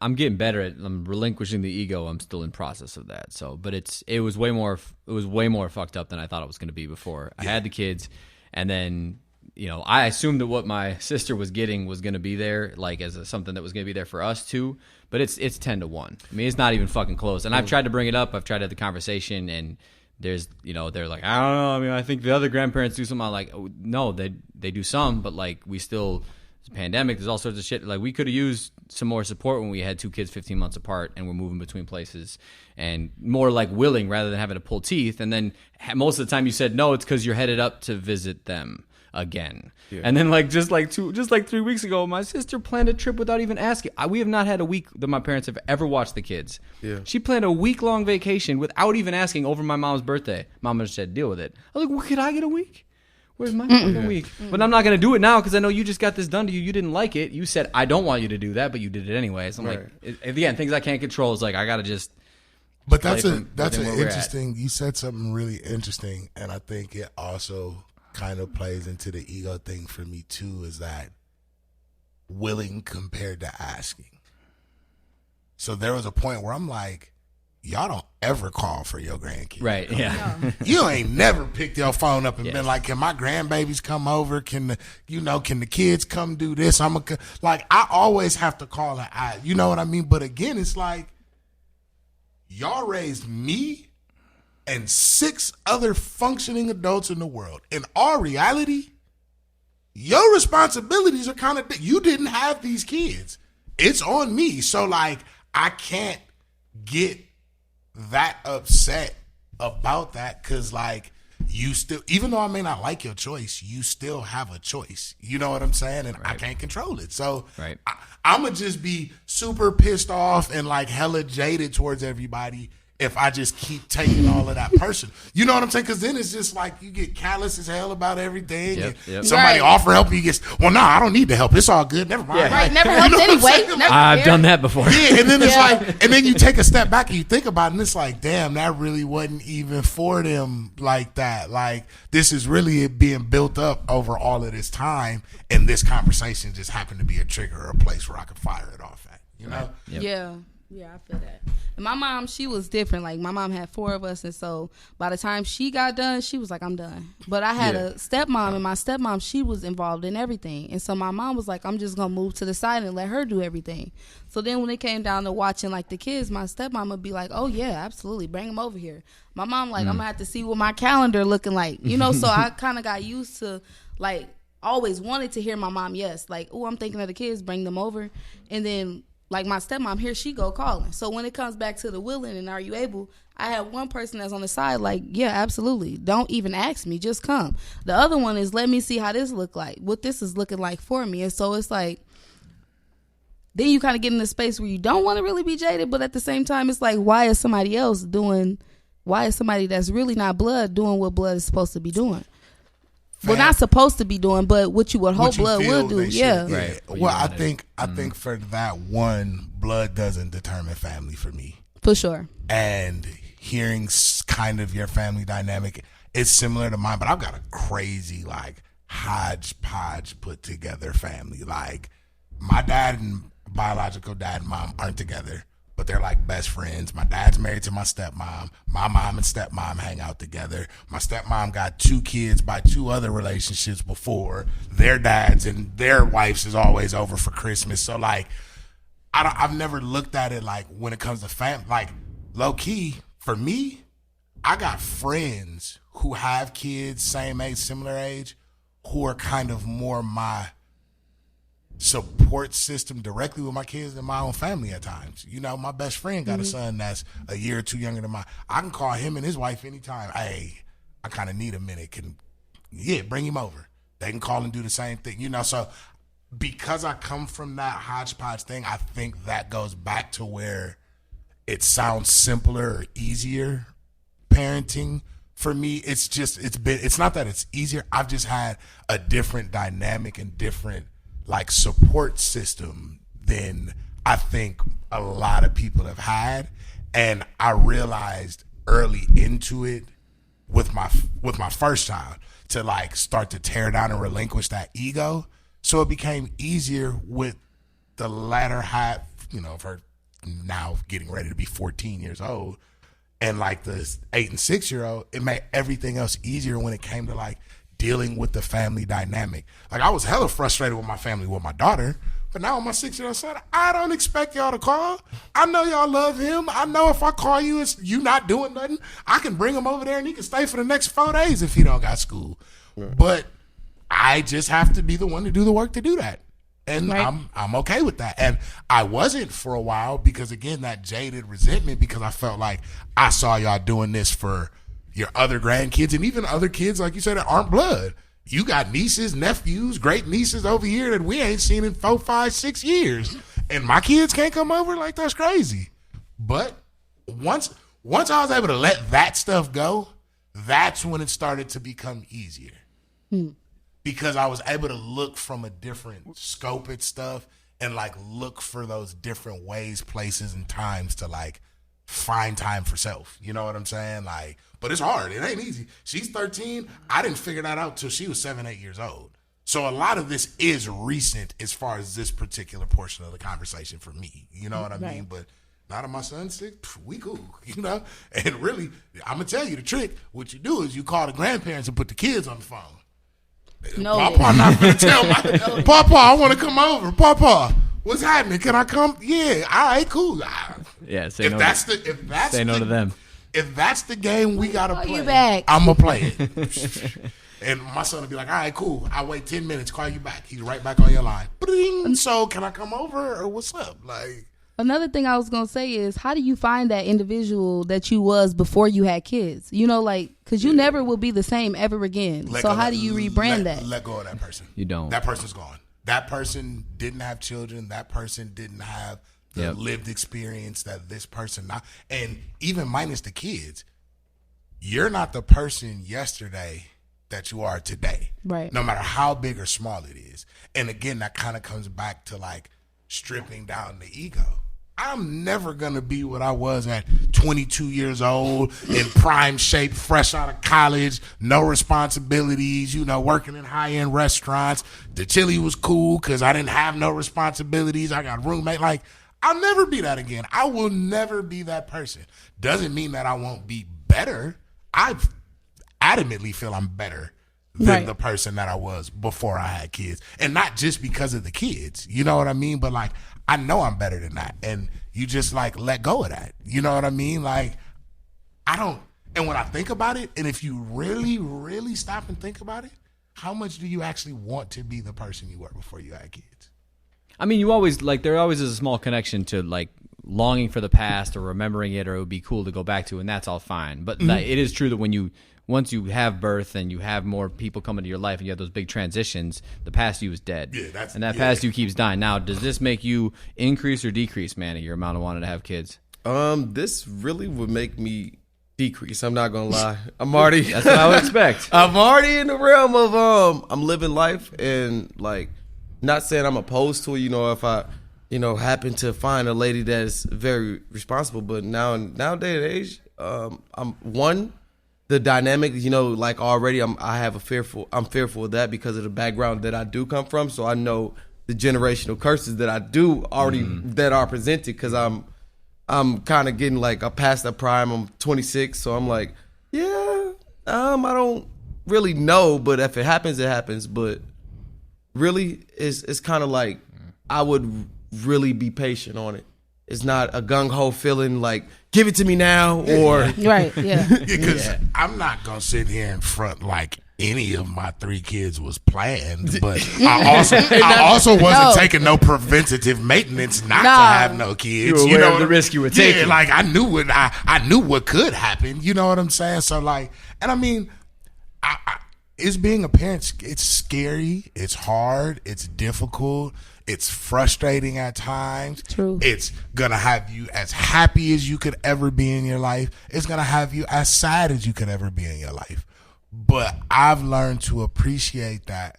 I'm getting better at. I'm relinquishing the ego. I'm still in process of that. So, but it was way more fucked up than I thought it was going to be before. I had the kids, and then, you know, I assumed that what my sister was getting was going to be there, like as something that was going to be there for us too. But it's 10-1. I mean, it's not even fucking close. And I've tried to bring it up. I've tried to have the conversation, and there's, you know, they're like, I don't know. I mean, I think the other grandparents do something. I'm like, oh, no, they do some, but like we still. It's a pandemic. There's all sorts of shit. Like, we could have used some more support when we had 2 kids 15 months apart and we're moving between places, and more like willing rather than having to pull teeth. And then most of the time you said no, it's because you're headed up to visit them again. Yeah. And then just like 3 weeks ago, my sister planned a trip without even asking. We have not had a week that my parents have ever watched the kids. Yeah. She planned a week-long vacation without even asking over my mom's birthday. Mom just said, deal with it. I was like, well, could I get a week? Where's my fucking week? But I'm not going to do it now because I know you just got this done to you. You didn't like it. You said, I don't want you to do that, but you did it anyway. So I'm like, again, things I can't control is like, I got to just. But that's an interesting, you said something really interesting. And I think it also kind of plays into the ego thing for me too, is that willing compared to asking. So there was a point where I'm like, y'all don't ever call for your grandkids. Right. Yeah. No. You ain't never picked your phone up and been like, can my grandbabies come over? Can the kids come do this? I always have to call and you know what I mean? But again, it's like, y'all raised me and 6 other functioning adults in the world. In our reality, your responsibilities are kind of, you didn't have these kids. It's on me. So like, I can't get that upset about that, because like, you still, even though I may not like your choice, you still have a choice. You know what I'm saying? And I can't control it. So I'm going to just be super pissed off and like hella jaded towards everybody if I just keep taking all of that personal. You know what I'm saying? Because then it's just like you get callous as hell about everything. And somebody offer help, you get, well, no, I don't need the help. It's all good. Never mind. Yeah. Right, never helped anyway. I've done that before. Yeah, and then it's like, and then you take a step back and you think about it, and it's like, damn, that really wasn't even for them like that. Like, this is really being built up over all of this time, and this conversation just happened to be a trigger or a place where I could fire it off at, you know? Yep. Yeah, I feel that. And my mom, she was different. Like, my mom had 4 of us, and so by the time she got done, she was like, I'm done. But I had a stepmom, and my stepmom, she was involved in everything. And so my mom was like, I'm just going to move to the side and let her do everything. So then when it came down to watching, like, the kids, my stepmom would be like, oh, yeah, absolutely, bring them over here. My mom, like, I'm going to have to see what my calendar looking like. You know, so I kind of got used to, like, always wanted to hear my mom, yes. Like, oh, I'm thinking of the kids, bring them over. And then, like, my stepmom, here she go calling. So when it comes back to the willing and are you able, I have one person that's on the side like, yeah, absolutely. Don't even ask me. Just come. The other one is, let me see how this look like, what this is looking like for me. And so it's like, then you kind of get in a space where you don't want to really be jaded, but at the same time, it's like, why is somebody that's really not blood doing what blood is supposed to be doing? Well, not supposed to be doing, but what you would hope blood would do. Yeah. Right. Well, I think for that one, blood doesn't determine family for me. For sure. And hearing kind of your family dynamic, it's similar to mine, but I've got a crazy, like, hodgepodge put together family. Like, my dad and biological dad and mom aren't together, but they're like best friends. My dad's married to my stepmom. My mom and stepmom hang out together. My stepmom got 2 kids by 2 other relationships before. Their dads and their wives is always over for Christmas. So like, I've never looked at it like when it comes to family, like low key for me, I got friends who have kids, same age, similar age, who are kind of more my support system directly with my kids than my own family at times. You know, my best friend got a son that's a year or 2 younger than mine. I can call him and his wife anytime. Hey, I kind of need a minute. Bring him over. They can call and do the same thing. You know, so because I come from that hodgepodge thing, I think that goes back to where it sounds simpler or easier parenting. For me, it's not that it's easier. I've just had a different dynamic and different like support system than I think a lot of people have had. And I realized early into it with my first child to like start to tear down and relinquish that ego. So it became easier with the latter half, you know, of her now getting ready to be 14 years old. And like the 8 and 6-year-old, it made everything else easier when it came to like dealing with the family dynamic. Like I was hella frustrated with my family with my daughter, but now with my 6-year-old son, I don't expect y'all to call. I know y'all love him. I know if I call you, it's you not doing nothing. I can bring him over there and he can stay for the next 4 days if he don't got school. Right. But I just have to be the one to do the work to do that. And right. I'm okay with that. And I wasn't for a while because, again, that jaded resentment because I felt like I saw y'all doing this for your other grandkids and even other kids, like you said, that aren't blood. You got nieces, nephews, great nieces over here that we ain't seen in 4, 5, 6 years. And my kids can't come over? Like, that's crazy. But once I was able to let that stuff go, that's when it started to become easier. Because I was able to look from a different scope at stuff and like look for those different ways, places, and times to like find time for self. You know what I'm saying? Like, but it's hard. It ain't easy. She's 13. I didn't figure that out till she was 7, 8 years old. So a lot of this is recent as far as this particular portion of the conversation for me. You know what I mean? But Now that my son's sick, we cool, you know? And really, I'm going to tell you the trick. What you do is you call the grandparents and put the kids on the phone. No, Papa not going to tell my, Papa, I want to come over. Papa, what's happening? Can I come? Yeah, all right, cool. Yeah, say If no. that's Say no to them. If that's the game we got to Call play, you back. I'm going to play it. And my son will be like, all right, cool. I'll wait 10 minutes, call you back. He's right back on your line. Bring. So can I come over or what's up? Like, another thing I was going to say is, how do you find that individual that you was before you had kids? You know, like, because you never will be the same ever again. So how do you rebrand that? Let go of that person. You don't. That person's gone. That person didn't have children. That person didn't have the lived experience that this person not. And even minus the kids, you're not the person yesterday that you are today. Right. No matter how big or small it is. And again, that kind of comes back to like stripping down the ego. I'm never going to be what I was at 22 years old, in prime shape, fresh out of college, no responsibilities, you know, working in high-end restaurants. The chili was cool because I didn't have no responsibilities. I got a roommate. Like, I'll never be that again. I will never be that person. Doesn't mean that I won't be better. I adamantly feel I'm better than the person that I was before I had kids. And not just because of the kids. You know what I mean? But like, I know I'm better than that. And you just like let go of that. You know what I mean? Like, I don't. And when I think about it, and if you really, really stop and think about it, how much do you actually want to be the person you were before you had kids? I mean, you always, like, there always is a small connection to, like, longing for the past or remembering it, or it would be cool to go back to, and that's all fine. But it is true that once you have birth and you have more people come into your life and you have those big transitions, the past you is dead. Yeah, that past you keeps dying. Now, does this make you increase or decrease, Manny, your amount of wanting to have kids? This really would make me decrease. I'm not gonna lie. I'm already. That's what I would expect. I'm already in the realm of I'm living life, and like, not saying I'm opposed to it. You know, if I, happen to find a lady that is very responsible, but nowadays, I'm one. The dynamic, like already, I'm fearful of that because of the background that I do come from. So I know the generational curses that I do already that are presented, because I'm kind of getting like past that prime. I'm 26, so I'm like, I don't really know, but if it happens, it happens. But really, it's kind of like I would really be patient on it. It's not a gung-ho feeling like, give it to me now, or... Right, yeah. Because I'm not going to sit here in front like any of my 3 kids was planned, but I also wasn't taking no preventative maintenance not to have no kids. You were aware of the risk you were taking. Yeah, like I knew what could happen. You know what I'm saying? So like, and I mean, it's being a parent. It's scary. It's hard. It's difficult. It's frustrating at times. True. It's going to have you as happy as you could ever be in your life. It's going to have you as sad as you could ever be in your life. But I've learned to appreciate that,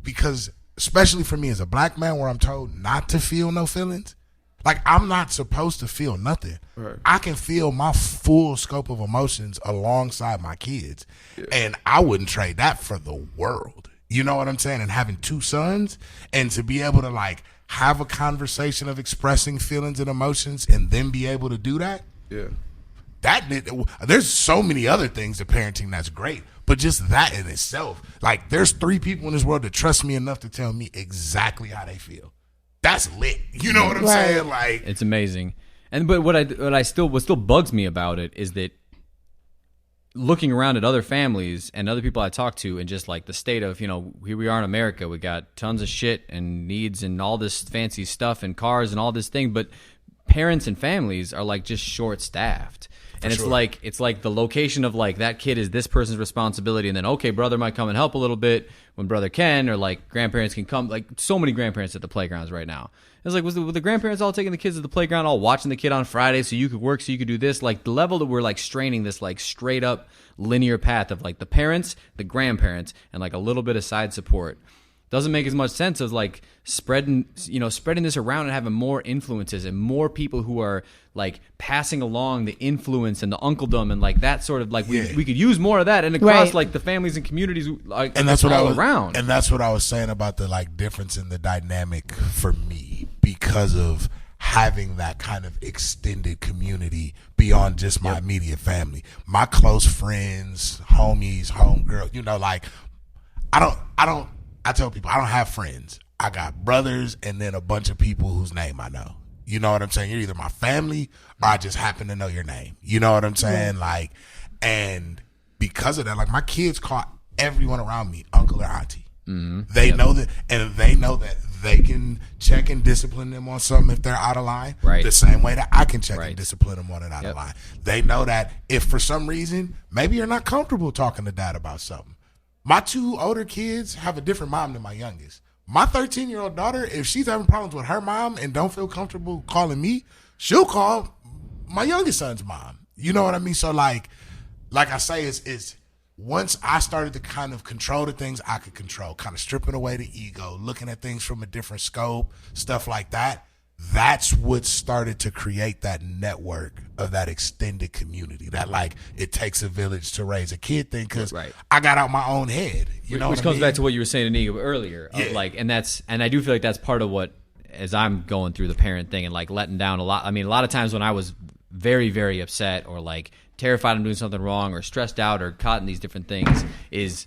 because especially for me as a black man, where I'm told not to feel no feelings, like I'm not supposed to feel nothing. Right. I can feel my full scope of emotions alongside my kids. Yeah. And I wouldn't trade that for the world. You know what I'm saying? And having 2 sons, and to be able to like have a conversation of expressing feelings and emotions and then be able to do that. Yeah. There's so many other things to parenting that's great, but just that in itself, like there's 3 people in this world that trust me enough to tell me exactly how they feel. That's lit. You know what I'm saying? Like, it's amazing. But what still bugs me about it is that looking around at other families and other people I talk to, and just like the state of, here we are in America, we got tons of shit and needs and all this fancy stuff and cars and all this thing, but parents and families are like just short staffed. And it's like the location of like that kid is this person's responsibility, and then okay, brother might come and help a little bit when brother can, or like grandparents can come. Like so many grandparents at the playgrounds right now. It's like, was the grandparents all taking the kids to the playground, all watching the kid on Friday so you could work, so you could do this? Like the level that we're like straining this like straight up linear path of like the parents, the grandparents, and like a little bit of side support doesn't make as much sense as like spreading this around and having more influences and more people who are like passing along the influence and the uncledom and like that sort of like we could use more of that and across like the families and communities like, and that's what all around. And that's what I was saying about the like difference in the dynamic for me, because of having that kind of extended community beyond just my immediate family. My close friends, homies, homegirl, you know, like I tell people I don't have friends. I got brothers and then a bunch of people whose name I know. You know what I'm saying? You're either my family or I just happen to know your name. You know what I'm saying? Like, and because of that, like my kids call everyone around me uncle or auntie. They know that, and they know that they can check and discipline them on something if they're out of line. Right. The same way that I can check and discipline them on it out of line. They know that if for some reason maybe you're not comfortable talking to dad about something. My 2 older kids have a different mom than my youngest. My 13-year-old daughter, if she's having problems with her mom and don't feel comfortable calling me, she'll call my youngest son's mom. You know what I mean? So like I say, it's once I started to kind of control the things I could control, kind of stripping away the ego, looking at things from a different scope, stuff like that, that's what started to create that network of that extended community, that like it takes a village to raise a kid thing, because I got out my own head. You know, which comes back to what you were saying to Neka earlier. Of like, and I do feel like that's part of what, as I'm going through the parent thing and like letting down a lot. I mean, a lot of times when I was very, very upset or like terrified I'm doing something wrong or stressed out or caught in these different things, is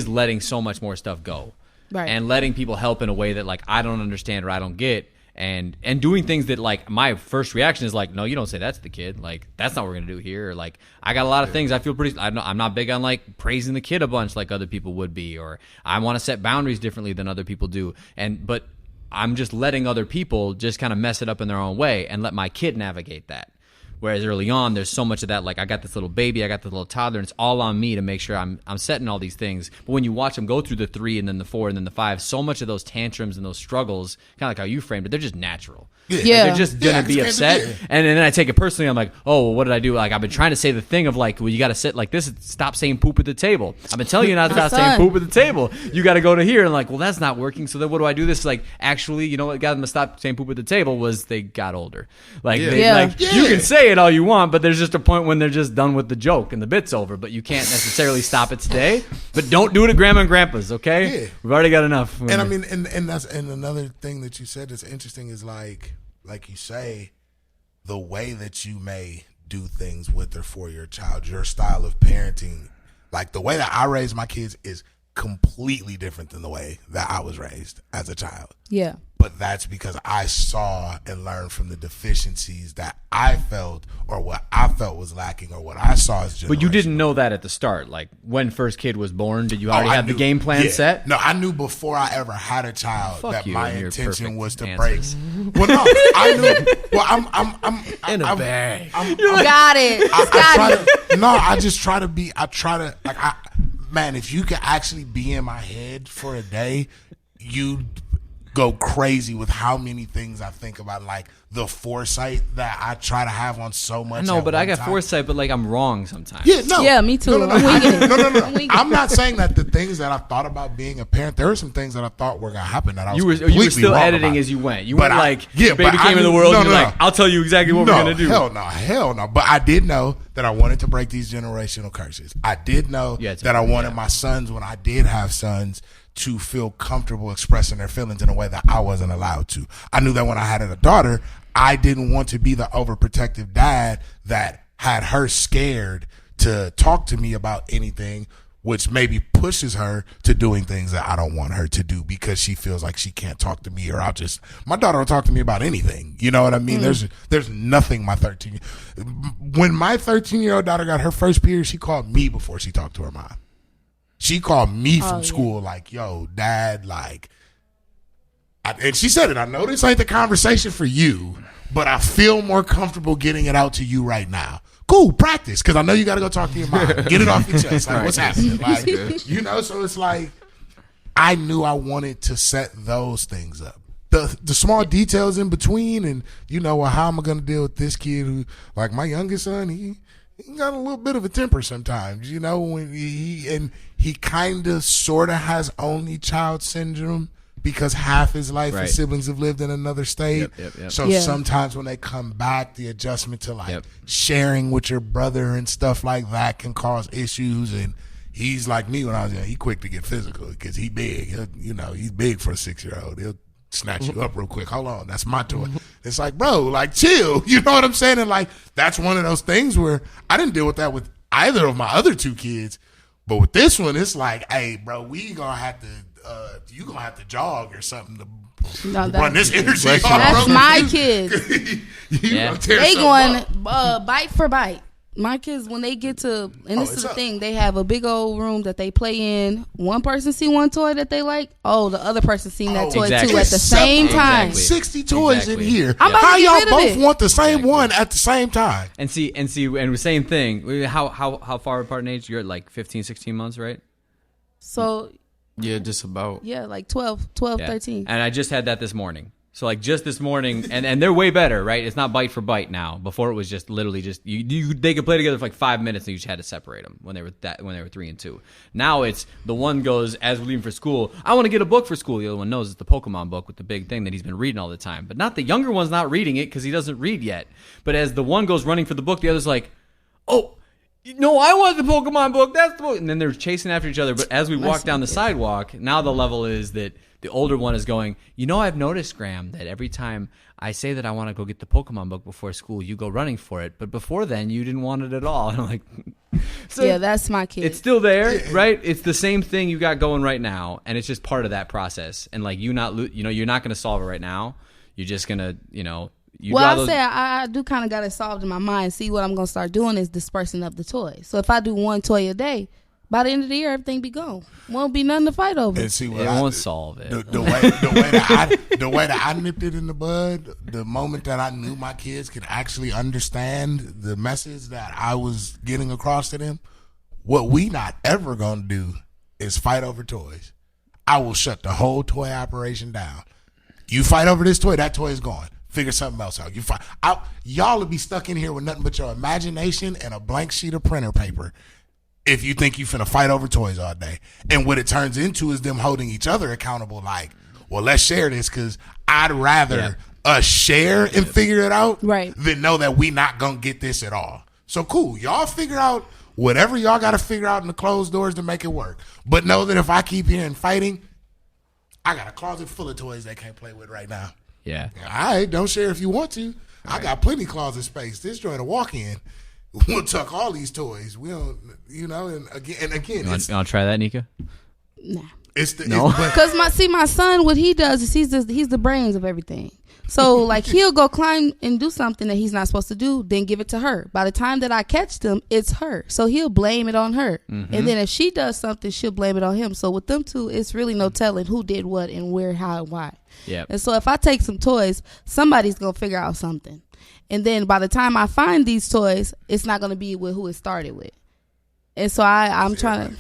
letting so much more stuff go, and letting people help in a way that like I don't understand or I don't get. And doing things that like my first reaction is like, no, you don't say that to the kid. Like that's not what we're gonna do here. Or like I got a lot of things I feel pretty. I'm not big on like praising the kid a bunch like other people would be, or I want to set boundaries differently than other people do. But I'm just letting other people just kind of mess it up in their own way and let my kid navigate that. Whereas early on, there's so much of that, like I got this little baby, I got this little toddler, and it's all on me to make sure I'm setting all these things. But when you watch them go through the 3 and then the 4 and then the 5, so much of those tantrums and those struggles, kind of like how you framed it, they're just natural. Like, they're just going to be upset. And then I take it personally. I'm like, oh, well, what did I do? Like I've been trying to say the thing of like, well, you got to sit like this. Stop saying poop at the table. I've been telling you not to stop saying poop at the table. You got to go to here. And like, well, that's not working. So then what do I do? This like, actually, you know what got them to stop saying poop at the table was they got older. Like, you can say it all you want, but there's just a point when they're just done with the joke and the bit's over. But you can't necessarily stop it today. But don't do it at grandma and grandpa's, okay? Yeah. We've already got enough. And I mean, and that's another thing that you said that's interesting is like you say, the way that you may do things with or for your child, your style of parenting, like the way that I raise my kids is completely different than the way that I was raised as a child. Yeah. But that's because I saw and learned from the deficiencies that I felt or what I felt was lacking or what I saw as generational. But you didn't know that at the start. Like when first kid was born, did you already have the game plan set? No, I knew before I ever had a child that my intention was to answers. break. Well, no, I knew. Well, I'm in a bag. Got it. Man, if you could actually be in my head for a day, you'd go crazy with how many things I think about, like the foresight that I try to have on so much. No, but I got foresight, but like I'm wrong sometimes. Yeah, no. Yeah, me too. No. I'm not saying that the things that I thought about being a parent, there were some things that I thought were going to happen that I was you were still wrong editing about. as you went. You weren't like, baby came in the world, and you're like, I'll tell you exactly what we're going to do. Hell no. But I did know that I wanted to break these generational curses. I did know that I wanted my sons, when I did have sons, to feel comfortable expressing their feelings in a way that I wasn't allowed to. I knew that when I had a daughter, I didn't want to be the overprotective dad that had her scared to talk to me about anything, which maybe pushes her to doing things that I don't want her to do because she feels like she can't talk to me, or my daughter will talk to me about anything. You know what I mean? There's nothing when my 13-year-old daughter got her first period, she called me before she talked to her mom. She called me from school like, yo, dad, like, and she said it, I know this ain't the conversation for you, but I feel more comfortable getting it out to you right now. Cool, practice, because I know you got to go talk to your mom. Get it off your chest. Like, what's happening? Like, you know, so it's like, I knew I wanted to set those things up. The small details in between, and, you know, well, how am I going to deal with this kid who, like my youngest son, he got a little bit of a temper sometimes, you know, when he kind of sort of has only child syndrome because half his life his siblings have lived in another state. Yep. So sometimes when they come back, the adjustment to like sharing with your brother and stuff like that can cause issues. And he's like me when I was young. He quick to get physical because he big. He's big for a 6-year-old. He'll snatch you up real quick. Hold on, that's my toy. It's like, bro, like chill. You know what I'm saying? And like that's one of those things where I didn't deal with that with either of my other two kids, but with this one, it's like, hey, bro, we gonna have to, you gonna have to jog or something to run this energy. That's my kid. They going up. bite for bite. My kids, when they get to, and this is the thing, they have a big old room that they play in. One person see one toy that they like. Oh, the other person seen that toy too at the same time. 60 toys in here. How y'all both want the same one at the same time? And the same thing. How far apart in age? You're at like 15, 16 months, right? So. Yeah, just about. Yeah, like 12, 13. And I just had that this morning. So like just this morning, and they're way better, right? It's not bite for bite now. Before it was just literally just they could play together for like 5 minutes, and you just had to separate them when they were 3 and 2. Now it's the one goes as we're leaving for school. I want to get a book for school. The other one knows it's the Pokemon book with the big thing that he's been reading all the time. But not the younger one's not reading it because he doesn't read yet. But as the one goes running for the book, the other's like, oh. No, I want the Pokemon book. That's the book. And then they're chasing after each other. But as we walk down the sidewalk, now the level is that the older one is going, I've noticed, Graham, that every time I say that I want to go get the Pokemon book before school, you go running for it. But before then, you didn't want it at all. And I'm like, so yeah, that's my kid. It's still there, right? It's the same thing you got going right now. And it's just part of that process. And like you're not going to solve it right now. You're just going to, I do kind of got it solved in my mind. See, what I'm going to start doing is dispersing up the toys. So if I do one toy a day, by the end of the year, everything be gone. Won't be nothing to fight over. And see, it won't solve it. The way that I nipped it in the bud, the moment that I knew my kids could actually understand the message that I was getting across to them, what we not ever going to do is fight over toys. I will shut the whole toy operation down. You fight over this toy, that toy is gone. Figure something else out. Y'all will be stuck in here with nothing but your imagination and a blank sheet of printer paper if you think you finna fight over toys all day. And what it turns into is them holding each other accountable like, well, let's share this because I'd rather us share and figure it out than know that we not going to get this at all. So cool. Y'all figure out whatever y'all got to figure out in the closed doors to make it work. But know that if I keep hearing fighting, I got a closet full of toys they can't play with right now. Yeah. All right, don't share if you want to. I got plenty closet space. This joint to walk in. We'll tuck all these toys. We don't, and again. You want to try that, Neka? Nah. Because my son, what he does is he's the brains of everything. So like he'll go climb and do something that he's not supposed to do, then give it to her. By the time that I catch them, it's her. So he'll blame it on her. Mm-hmm. And then if she does something, she'll blame it on him. So with them two, it's really no telling who did what and where, how, and why. Yeah. And so if I take some toys, somebody's going to figure out something. And then by the time I find these toys, it's not going to be with who it started with. And so I'm trying to...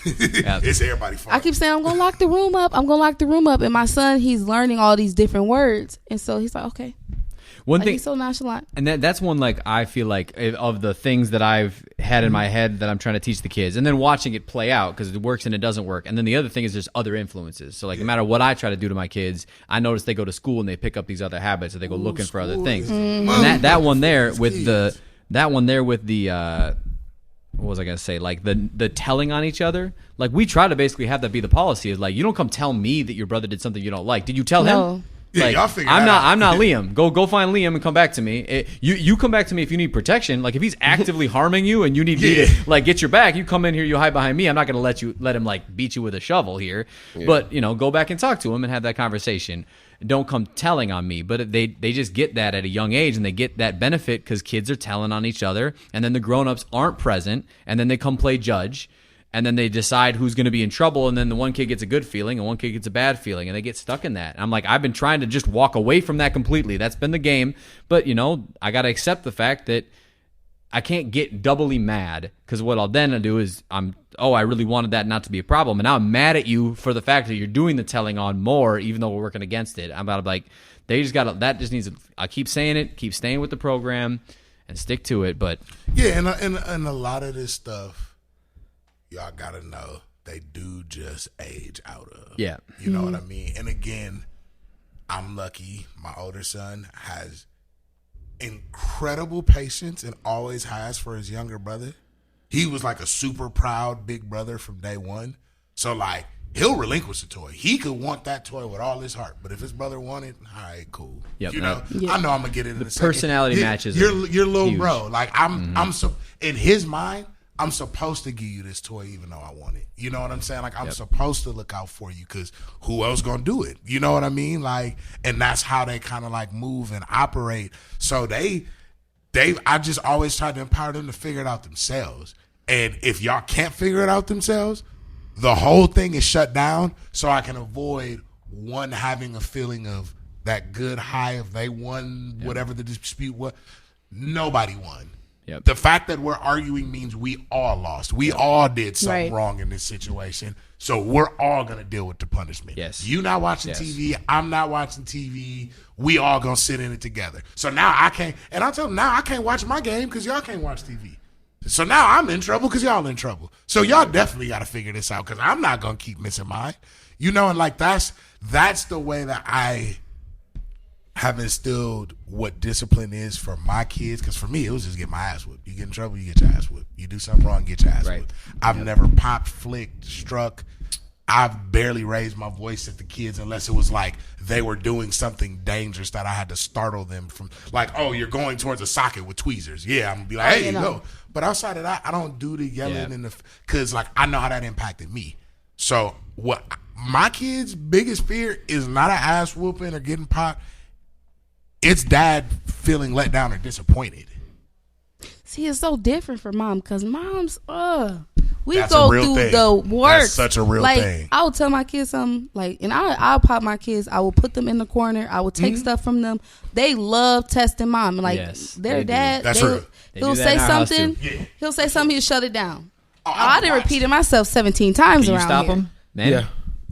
It's everybody's fault. I keep saying I'm gonna lock the room up. And my son, he's learning all these different words, and so he's like, okay. One thing, he's so nonchalant. And that's one like I feel like of the things that I've had in my head that I'm trying to teach the kids, and then watching it play out because it works and it doesn't work. And then the other thing is there's other influences. So like no matter what I try to do to my kids, I notice they go to school and they pick up these other habits, or they go looking for other things. Mm-hmm. And that one there with the what was I gonna say? Like the telling on each other. Like we try to basically have that be the policy. Is like you don't come tell me that your brother did something you don't like. Did you tell him? Yeah, like, y'all figure I'm not Liam. Go find Liam and come back to me. You come back to me if you need protection. Like if he's actively harming you and you need me to like get your back, you come in here, you hide behind me. I'm not gonna let him like beat you with a shovel here. Yeah. But go back and talk to him and have that conversation. Don't come telling on me. But they just get that at a young age, and they get that benefit because kids are telling on each other, and then the grown-ups aren't present, and then they come play judge, and then they decide who's going to be in trouble, and then the one kid gets a good feeling and one kid gets a bad feeling, and they get stuck in that. And I'm like, I've been trying to just walk away from that completely. That's been the game. But, I got to accept the fact that I can't get doubly mad, because what I'll then do is I really wanted that not to be a problem, and now I'm mad at you for the fact that you're doing the telling on more, even though we're working against it. I'm like, they just got that just needs. I keep saying it, keep staying with the program, and stick to it. But yeah, and a lot of this stuff, y'all gotta know they do just age out of. Yeah, you know what I mean. And again, I'm lucky. My older son has incredible patience and always has for his younger brother. He was like a super proud big brother from day one. So like he'll relinquish the toy. He could want that toy with all his heart, but if his brother wanted, all right, cool. Yep. You know, I know I'm gonna get it in a second. Personality matches. Your little huge. bro, like I'm so in his mind, I'm supposed to give you this toy even though I want it. You know what I'm saying? Like I'm supposed to look out for you because who else gonna do it? You know what I mean? Like, and that's how they kind of like move and operate. So I just always try to empower them to figure it out themselves. And if y'all can't figure it out themselves, the whole thing is shut down so I can avoid one having a feeling of that good high if they won whatever the dispute was. Nobody won. Yep. The fact that we're arguing means we all lost. We all did something wrong in this situation. So we're all going to deal with the punishment. Yes. You not watching TV. I'm not watching TV. We all going to sit in it together. So now I can't, and I tell them now I can't watch my game because y'all can't watch TV. So now I'm in trouble because y'all in trouble. So y'all definitely got to figure this out because I'm not going to keep missing mine. You know, and like that's the way that I have instilled what discipline is for my kids. Because for me, it was just get my ass whipped. You get in trouble, you get your ass whipped. You do something wrong, get your ass whipped. I've never popped, flicked, struck. I've barely raised my voice at the kids unless it was like they were doing something dangerous that I had to startle them from. Like, oh, you're going towards a socket with tweezers. Yeah, I'm going to be like, hey, go. But outside of that, I don't do the yelling and because like I know how that impacted me. So what my kids' biggest fear is not an ass whooping or getting popped. It's dad feeling let down or disappointed. See, it's so different for mom because moms, we That's go a real through thing. the work. That's such a real like, thing. I would tell my kids something like, and I'll pop my kids. I will put them in the corner. I will take stuff from them. They love testing mom. Like their dad, That's real. He'll say something. He'll say something. He'll shut it down. I didn't repeat it myself 17 times Can you around stop here. him, man? Yeah.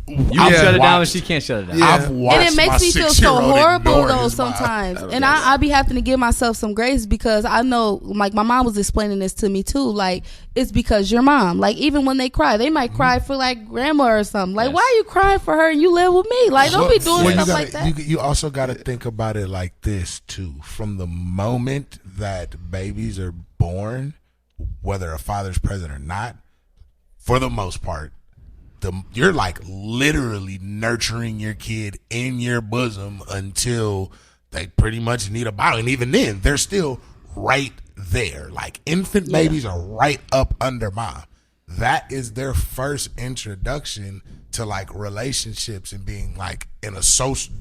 You can shut it down, and she can't shut it down. I've watched And it makes my me feel so 6-year-old horrible ignore though his mom. sometimes. And I be having to give myself some grace because I know, like my mom was explaining this to me too. Like it's because your mom. Like even when they cry, they might cry for like grandma or something. Like why are you crying for her and you live with me? Like don't be doing stuff like that. You also got to think about it like this too. From the moment that babies are born, whether a father's present or not, for the most part, you're like literally nurturing your kid in your bosom until they pretty much need a bottle. And even then, they're still right there. Like infant babies are right up under mom. That is their first introduction to like relationships and being like in a social,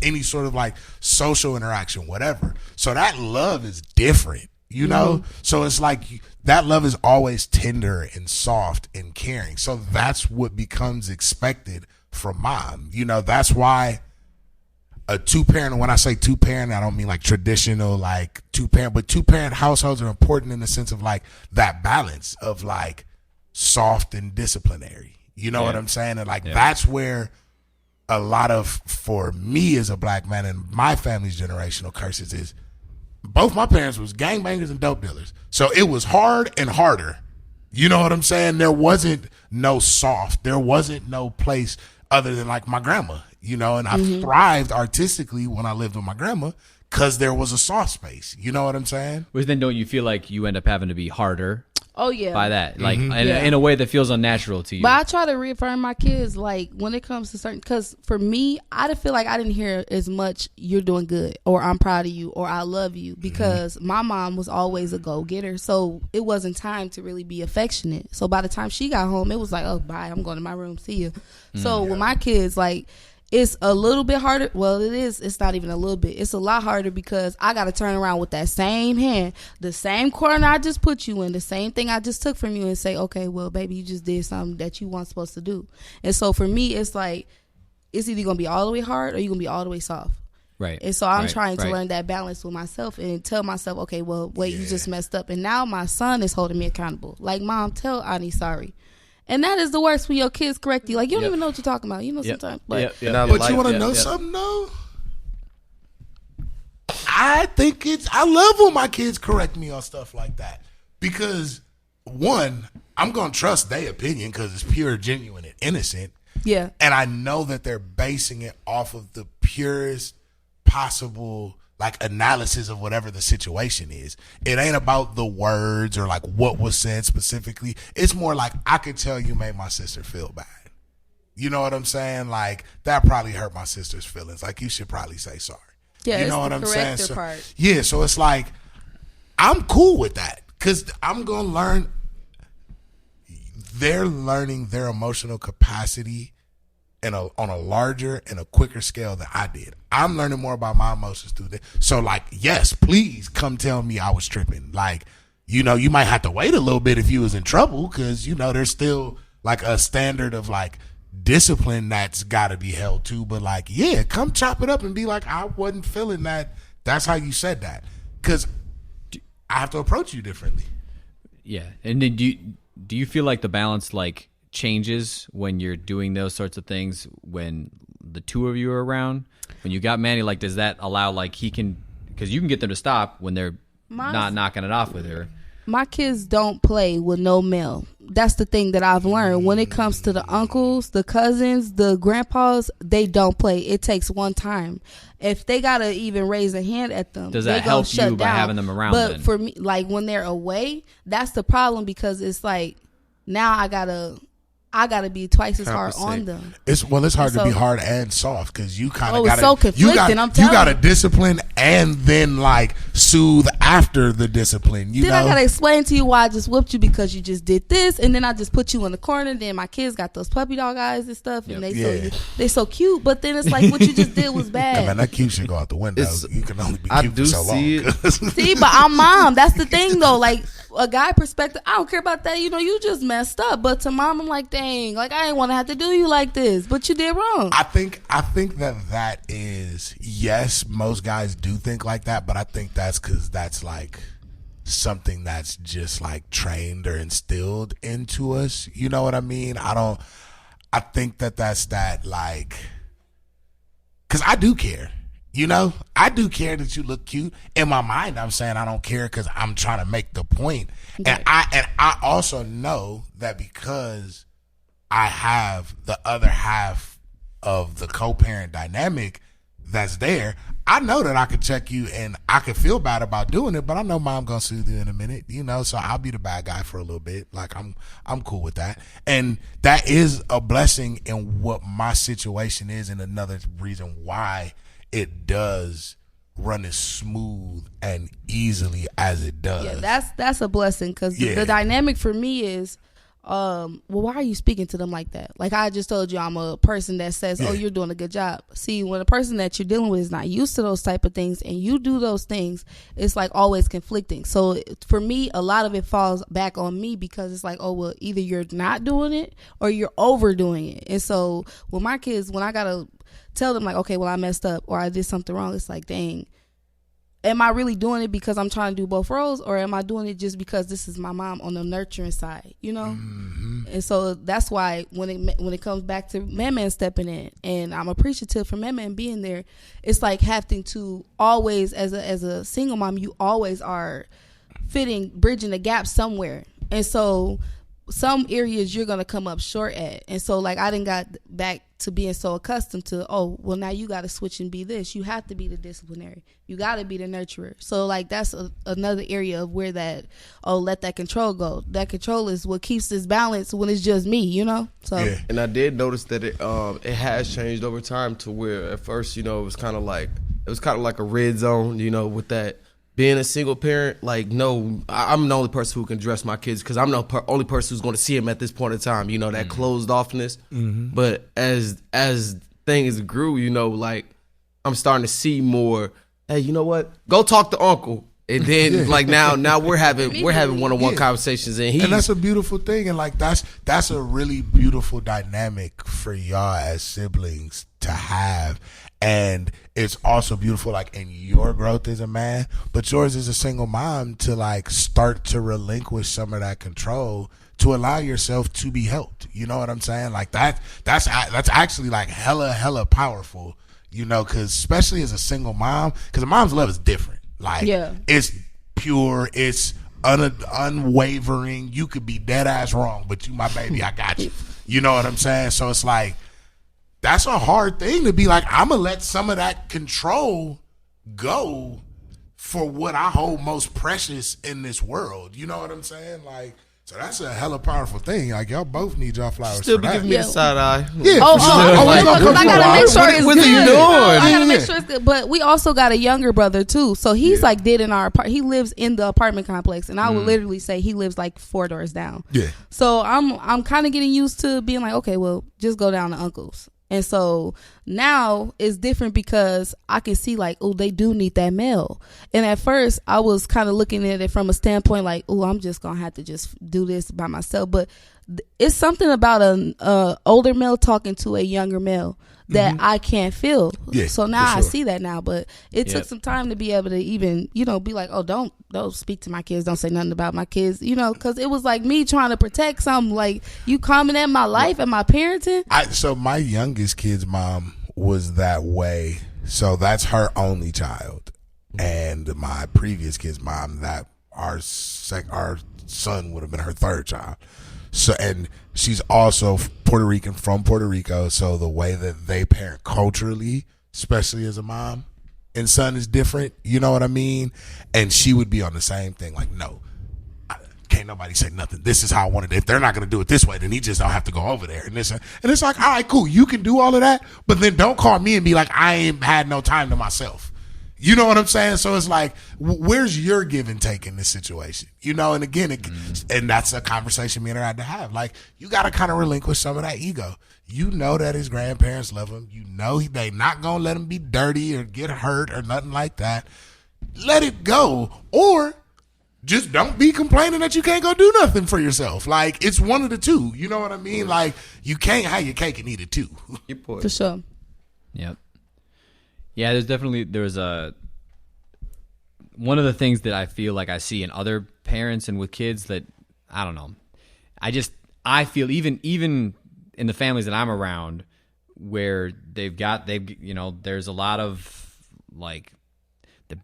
any sort of like social interaction, whatever. So that love is different. You know, so it's like that love is always tender and soft and caring. So that's what becomes expected from mom. You know, that's why a two-parent, when I say two-parent, I don't mean like traditional, like two-parent, but two-parent households are important in the sense of like that balance of like soft and disciplinary. You know what I'm saying? And like that's where a lot of, for me as a black man and my family's generational curses is, both my parents was gangbangers and dope dealers. So it was hard and harder. You know what I'm saying? There wasn't no soft. There wasn't no place other than like my grandma, you know, and I thrived artistically when I lived with my grandma because there was a soft space. You know what I'm saying? Which then don't you feel like you end up having to be harder Oh yeah. by that? Like in a way that feels unnatural to you. But I try to reaffirm my kids, like when it comes to certain, because for me, I feel like I didn't hear as much "you're doing good" or "I'm proud of you" or "I love you" because my mom was always a go-getter, so it wasn't time to really be affectionate. So by the time she got home, it was like, "Oh, bye, I'm going to my room, see you." So with my kids, like, it's a little bit harder. Well, it is. It's not even a little bit. It's a lot harder because I got to turn around with that same hand, the same corner I just put you in, the same thing I just took from you, and say, okay, well, baby, you just did something that you weren't supposed to do. And so for me, it's like, it's either going to be all the way hard or you're going to be all the way soft. Right. And so I'm trying to learn that balance with myself and tell myself, okay, well, wait, you just messed up. And now my son is holding me accountable. Like, Mom, tell Ani sorry. And that is the worst when your kids correct you. Like, you don't even know what you're talking about. You know, sometimes. But you want to know something, though? I think I love when my kids correct me on stuff like that. Because, one, I'm going to trust their opinion because it's pure, genuine, and innocent. Yeah. And I know that they're basing it off of the purest possible like analysis of whatever the situation is. It ain't about the words or like what was said specifically. It's more like I could tell you made my sister feel bad. You know what I'm saying? Like, that probably hurt my sister's feelings. Like, you should probably say sorry. Yeah, you know what the I'm saying? corrector part. Yeah, so it's like, I'm cool with that because I'm going to learn. They're learning their emotional capacity on a larger and a quicker scale than I did. I'm learning more about my emotions through this. So, like, yes, please come tell me I was tripping. Like, you know, you might have to wait a little bit if you was in trouble because, you know, there's still, like, a standard of, like, discipline that's got to be held to. But, like, yeah, come chop it up and be like, I wasn't feeling that. That's how you said that. Because I have to approach you differently. Yeah. And then do you feel like the balance, like, changes when you're doing those sorts of things when the two of you are around? When you got Manny, like, does that allow, like, he can, because you can get them to stop when they're not knocking it off with her. My kids don't play with no male. That's the thing that I've learned. When it comes to the uncles, the cousins, the grandpas, they don't play. It takes one time. If they gotta even raise a hand at them, does that help you by having them around? But then? For me, like, when they're away, that's the problem because it's like now I gotta be twice as hard on them. It's hard to be hard and soft because you kind of got it's so conflicting. You got to discipline and then like soothe after the discipline. You know? I gotta explain to you why I just whooped you because you just did this, and then I just put you in the corner. Then my kids got those puppy dog eyes and stuff, and they so cute. But then it's like what you just did was bad. Man, that cute should go out the window. You can only be cute for so long. See, but I'm mom. That's the thing though. Like a guy perspective, I don't care about that. You know, you just messed up. But to mom, I'm like, dang, like I ain't want to have to do you like this, but you did wrong. I think that is, yes, most guys do think like that, but I think that's because that's like something that's just like trained or instilled into us. You know what I mean? I think that's that like, because I do care. You know, I do care that you look cute. In my mind, I'm saying I don't care because I'm trying to make the point. Okay. And I also know that because I have the other half of the co-parent dynamic that's there, I know that I could check you and I could feel bad about doing it, but I know mom gonna soothe you in a minute, you know, so I'll be the bad guy for a little bit. Like I'm cool with that. And that is a blessing in what my situation is, and another reason why it does run as smooth and easily as it does. Yeah, that's a blessing because the dynamic for me is, well, why are you speaking to them like that? Like I just told you, I'm a person that says, oh, you're doing a good job. See, when a person that you're dealing with is not used to those type of things and you do those things, it's like always conflicting. So for me, a lot of it falls back on me because it's like, oh, well, either you're not doing it or you're overdoing it. And so with my kids, when I got to tell them like, okay, well, I messed up or I did something wrong, it's like, dang, am I really doing it because I'm trying to do both roles, or am I doing it just because this is my mom on the nurturing side, you know? Mm-hmm. And so that's why when it comes back to Man stepping in, and I'm appreciative for Man being there, it's like having to always, as a single mom, you always are bridging the gap somewhere. And so some areas you're going to come up short at. And so like I didn't got back to being so accustomed to, oh, well, now you got to switch and be this. You have to be the disciplinary. You got to be the nurturer. So like that's another area of where that, oh, let that control go. That control is what keeps this balance when it's just me, you know? So And I did notice that it has changed over time to where at first, you know, it was kind of like a red zone, you know, with that. Being a single parent, like, no, I'm the only person who can dress my kids because I'm the only person who's going to see them at this point in time, you know, that closed offness. Mm-hmm. But as things grew, you know, like, I'm starting to see more, hey, you know what? Go talk to uncle. And then, like, now we're having one-on-one conversations. And that's a beautiful thing. And, like, that's a really beautiful dynamic for y'all as siblings to have. And it's also beautiful, like, in your growth as a man, but yours as a single mom to, like, start to relinquish some of that control to allow yourself to be helped. You know what I'm saying? Like, that's actually, like, hella powerful, you know, because especially as a single mom, because a mom's love is different. Like, it's pure, it's unwavering. You could be dead ass wrong, but you my baby, I got you. You know what I'm saying? So it's like, that's a hard thing to be like, I'm going to let some of that control go for what I hold most precious in this world. You know what I'm saying? Like, So that's a hella powerful thing. Like, y'all both need y'all flowers Still for be that. giving me the side eye. Yeah, Oh, for sure. I gotta make sure it's What good. are you doing? I gotta make sure it's good. But we also got a younger brother too, so he's like did in our he lives in the apartment complex, and I would literally say he lives like 4 doors down. Yeah. So I'm kind of getting used to being like, okay, well, just go down to uncle's. And so now it's different because I can see like, oh, they do need that mail. And at first I was kind of looking at it from a standpoint like, oh, I'm just going to have to just do this by myself. But it's something about an older male talking to a younger male that I can't feel. Yeah, so now for I sure. see that now, but it took some time to be able to even, be like, oh, don't speak to my kids. Don't say nothing about my kids, because it was like me trying to protect something. Like, you coming at my life and my parenting. So my youngest kid's mom was that way. So that's her only child. And my previous kid's mom, that our son would have been her third child. So, and she's also Puerto Rican, from Puerto Rico. So the way that they parent culturally, especially as a mom and son, is different. You know what I mean? And she would be on the same thing. Like, no, can't nobody say nothing. This is how I want it. If they're not going to do it this way, then he just don't have to go over there. And it's like, all right, cool. You can do all of that, but then don't call me and be like, I ain't had no time to myself. You know what I'm saying? So it's like, where's your give and take in this situation? And again, and that's a conversation me and her had to have. Like, you got to kind of relinquish some of that ego. You know that his grandparents love him. You know they not going to let him be dirty or get hurt or nothing like that. Let it go. Or just don't be complaining that you can't go do nothing for yourself. Like, it's one of the two. You know what I mean? Like, you can't have your cake and eat it too. For sure. Yep. Yeah, there's one of the things that I feel like I see in other parents and with kids that, I don't know. I feel even in the families that I'm around where there's a lot of like, they're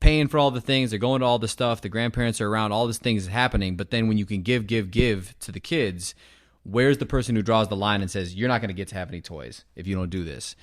paying for all the things, they're going to all the stuff, the grandparents are around, all these things is happening, but then when you can give to the kids, where's the person who draws the line and says, you're not going to get to have any toys if you don't do this?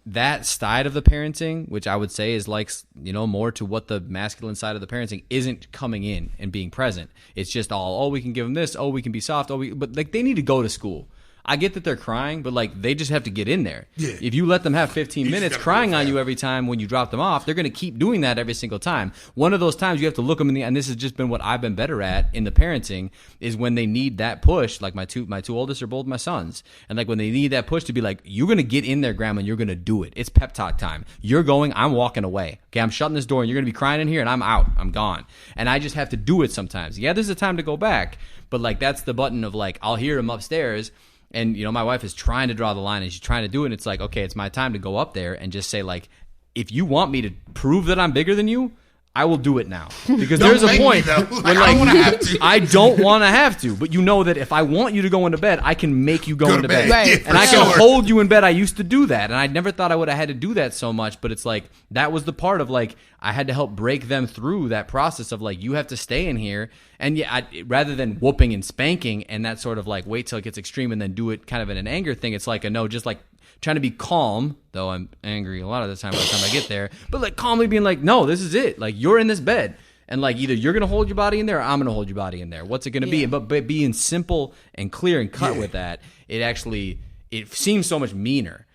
That side of the parenting, which I would say is like, more to what the masculine side of the parenting, isn't coming in and being present. It's just all, oh, we can give them this, oh, we can be soft, but like, they need to go to school. I get that they're crying, but like, they just have to get in there. Yeah. If you let them have 15 minutes crying on you every time when you drop them off, they're going to keep doing that every single time. One of those times you have to look them in the, and this has just been what I've been better at in the parenting, is when they need that push. Like my two oldest are both my sons, and like when they need that push to be like, you're going to get in there, grandma, and you're going to do it. It's pep talk time. You're going, I'm walking away. Okay, I'm shutting this door, and you're going to be crying in here, and I'm out. I'm gone. And I just have to do it sometimes. Yeah, there's a time to go back, but like, that's the button of like, I'll hear them upstairs. And, my wife is trying to draw the line and she's trying to do it. And it's like, okay, it's my time to go up there and just say, like, if you want me to prove that I'm bigger than you, I will do it now. Because there's a point when, like, I don't want to have to. But you know that if I want you to go into bed, I can make you go into bed. Right. And I can hold you in bed. I used to do that. And I never thought I would have had to do that so much. But it's like, that was the part of, like, I had to help break them through that process of, like, you have to stay in here. And yeah, rather than whooping and spanking and that sort of, like, wait till it gets extreme and then do it kind of in an anger thing, it's like a no, just like trying to be calm, though I'm angry a lot of the time by the time I get there, but like calmly being like, no, this is it. Like, you're in this bed. And like, either you're going to hold your body in there or I'm going to hold your body in there. What's it going to be? But being simple and clear and cut with that, it seems so much meaner.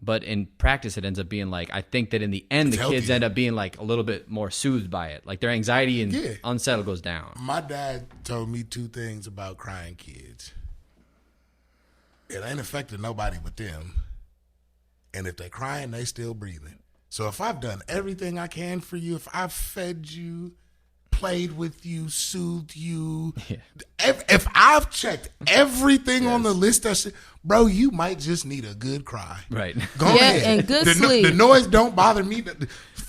But in practice, it ends up being like, I think that in the end, the kids end up being like a little bit more soothed by it. Like, their anxiety and unsettled goes down. My dad told me 2 things about crying kids. It ain't affecting nobody but them. And if they're crying, they still breathing. So if I've done everything I can for you, if I've fed you, played with you, soothed you, if I've checked everything on the list, bro, you might just need a good cry. Right. Go ahead. And good sleep. The noise don't bother me.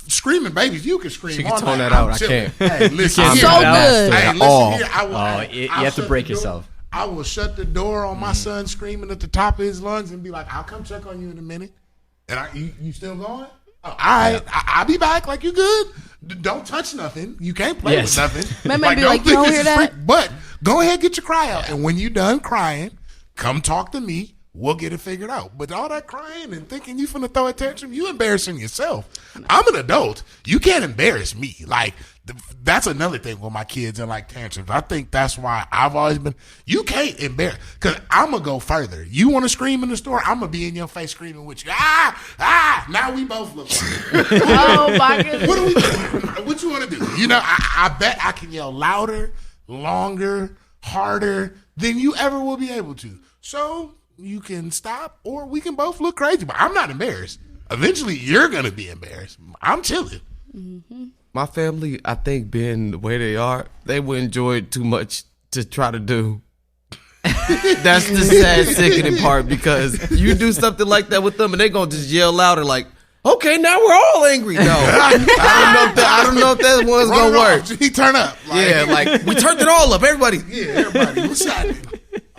Screaming babies, you can scream. She can all tone night. that out. I'm I chilling. can't. Hey, listen. So good. Hey, listen here. You have to break yourself. I will shut the door on my son screaming at the top of his lungs and be like, I'll come check on you in a minute. And you still going? All right, I'll be back. Like, you good? Don't touch nothing. You can't play with nothing. Maybe be like, you don't hear that? But go ahead, get your cry out. And when you're done crying, come talk to me. we'll get it figured out. But all that crying and thinking you finna throw a tantrum, you embarrassing yourself. I'm an adult. You can't embarrass me. Like, that's another thing with my kids and like tantrums. I think that's why I've always been, you can't embarrass, because I'm going to go further. You want to scream in the store, I'm going to be in your face screaming with you. Now we both look like it. Oh, my goodness. What are we doing? What you want to do? You know, I bet I can yell louder, longer, harder than you ever will be able to. So you can stop, or we can both look crazy. But I'm not embarrassed. Eventually, you're going to be embarrassed. I'm chilling. Mm-hmm. My family, I think, being the way they are, they would enjoy it too much to try to do. That's the sad, sickening part, because you do something like that with them, and they gonna just yell louder, like, "Okay, now we're all angry." No, I don't know if that one's gonna work. He turn up. Yeah, like we turned it all up. Everybody. Yeah, everybody. What's happening?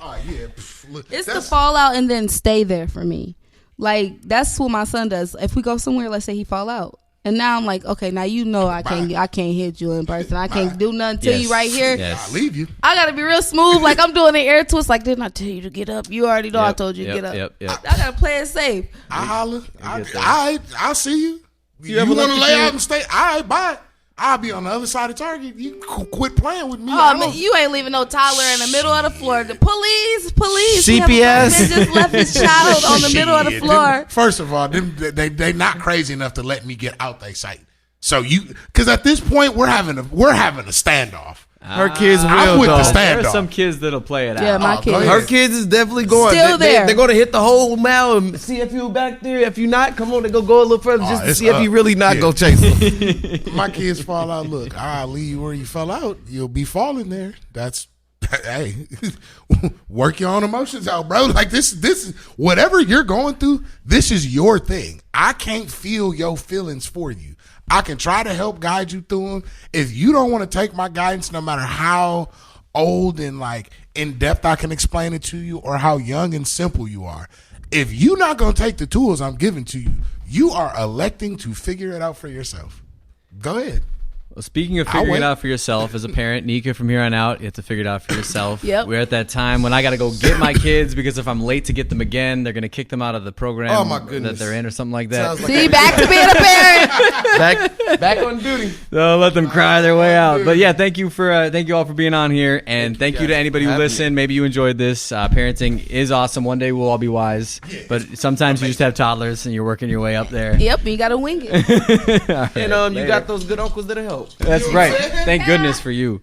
Oh yeah. Look, It's the fallout and then stay there for me. Like, that's what my son does. If we go somewhere, let's say he fall out, and now I'm like, okay, now you know I can't hit you in person. I can't do nothing to you right here. Yes. I leave you. I gotta be real smooth. Like, I'm doing an air twist. Like, didn't I tell you to get up? You already know I told you to get up. Yep. I gotta play it safe. I holler. I'll see you. You ever want to let lay the out kid- and stay? All right, bye. I'll be on the other side of Target. You quit playing with me. Oh, man, you ain't leaving no toddler in the middle of the floor. The police. We have a CPS. man just left his child on the middle of the Shit, floor. First of all, they not crazy enough to let me get out their sight. So because at this point we're having a standoff. Her kids will, I'm with though. the There are standoff. some kids that'll play it Yeah, out. my go kids. ahead. Her kids is definitely going. Still there. They're going to hit the whole mile and see if you back there. If you not, come on, they go a little further just to it's see if you really not Yeah. go chase them. My kids fall out. Look, I'll leave you where you fell out. You'll be falling there. That's hey, work your own emotions out, bro. Like this is whatever you're going through. This is your thing. I can't feel your feelings for you. I can try to help guide you through them. If you don't want to take my guidance, no matter how old and like in depth I can explain it to you, or how young and simple you are, if you're not going to take the tools I'm giving to you, you are electing to figure it out for yourself. Go ahead. Well, speaking of figuring it out for yourself, as a parent, Neka, from here on out, you have to figure it out for yourself. Yep. We're at that time when I got to go get my kids, because if I'm late to get them again, they're going to kick them out of the program Oh, my goodness. that they're in or something like that. Sounds like See, back to being a parent. back on duty. So let them cry their way out. But yeah, thank you all for being on here, and thank you to anybody who listened. Maybe you enjoyed this. Parenting is awesome. One day we'll all be wise, but sometimes you just have toddlers and you're working your way up there. Yep, you gotta wing it. All right, And you later. got those good uncles that'll help. That's right. Thank goodness for you.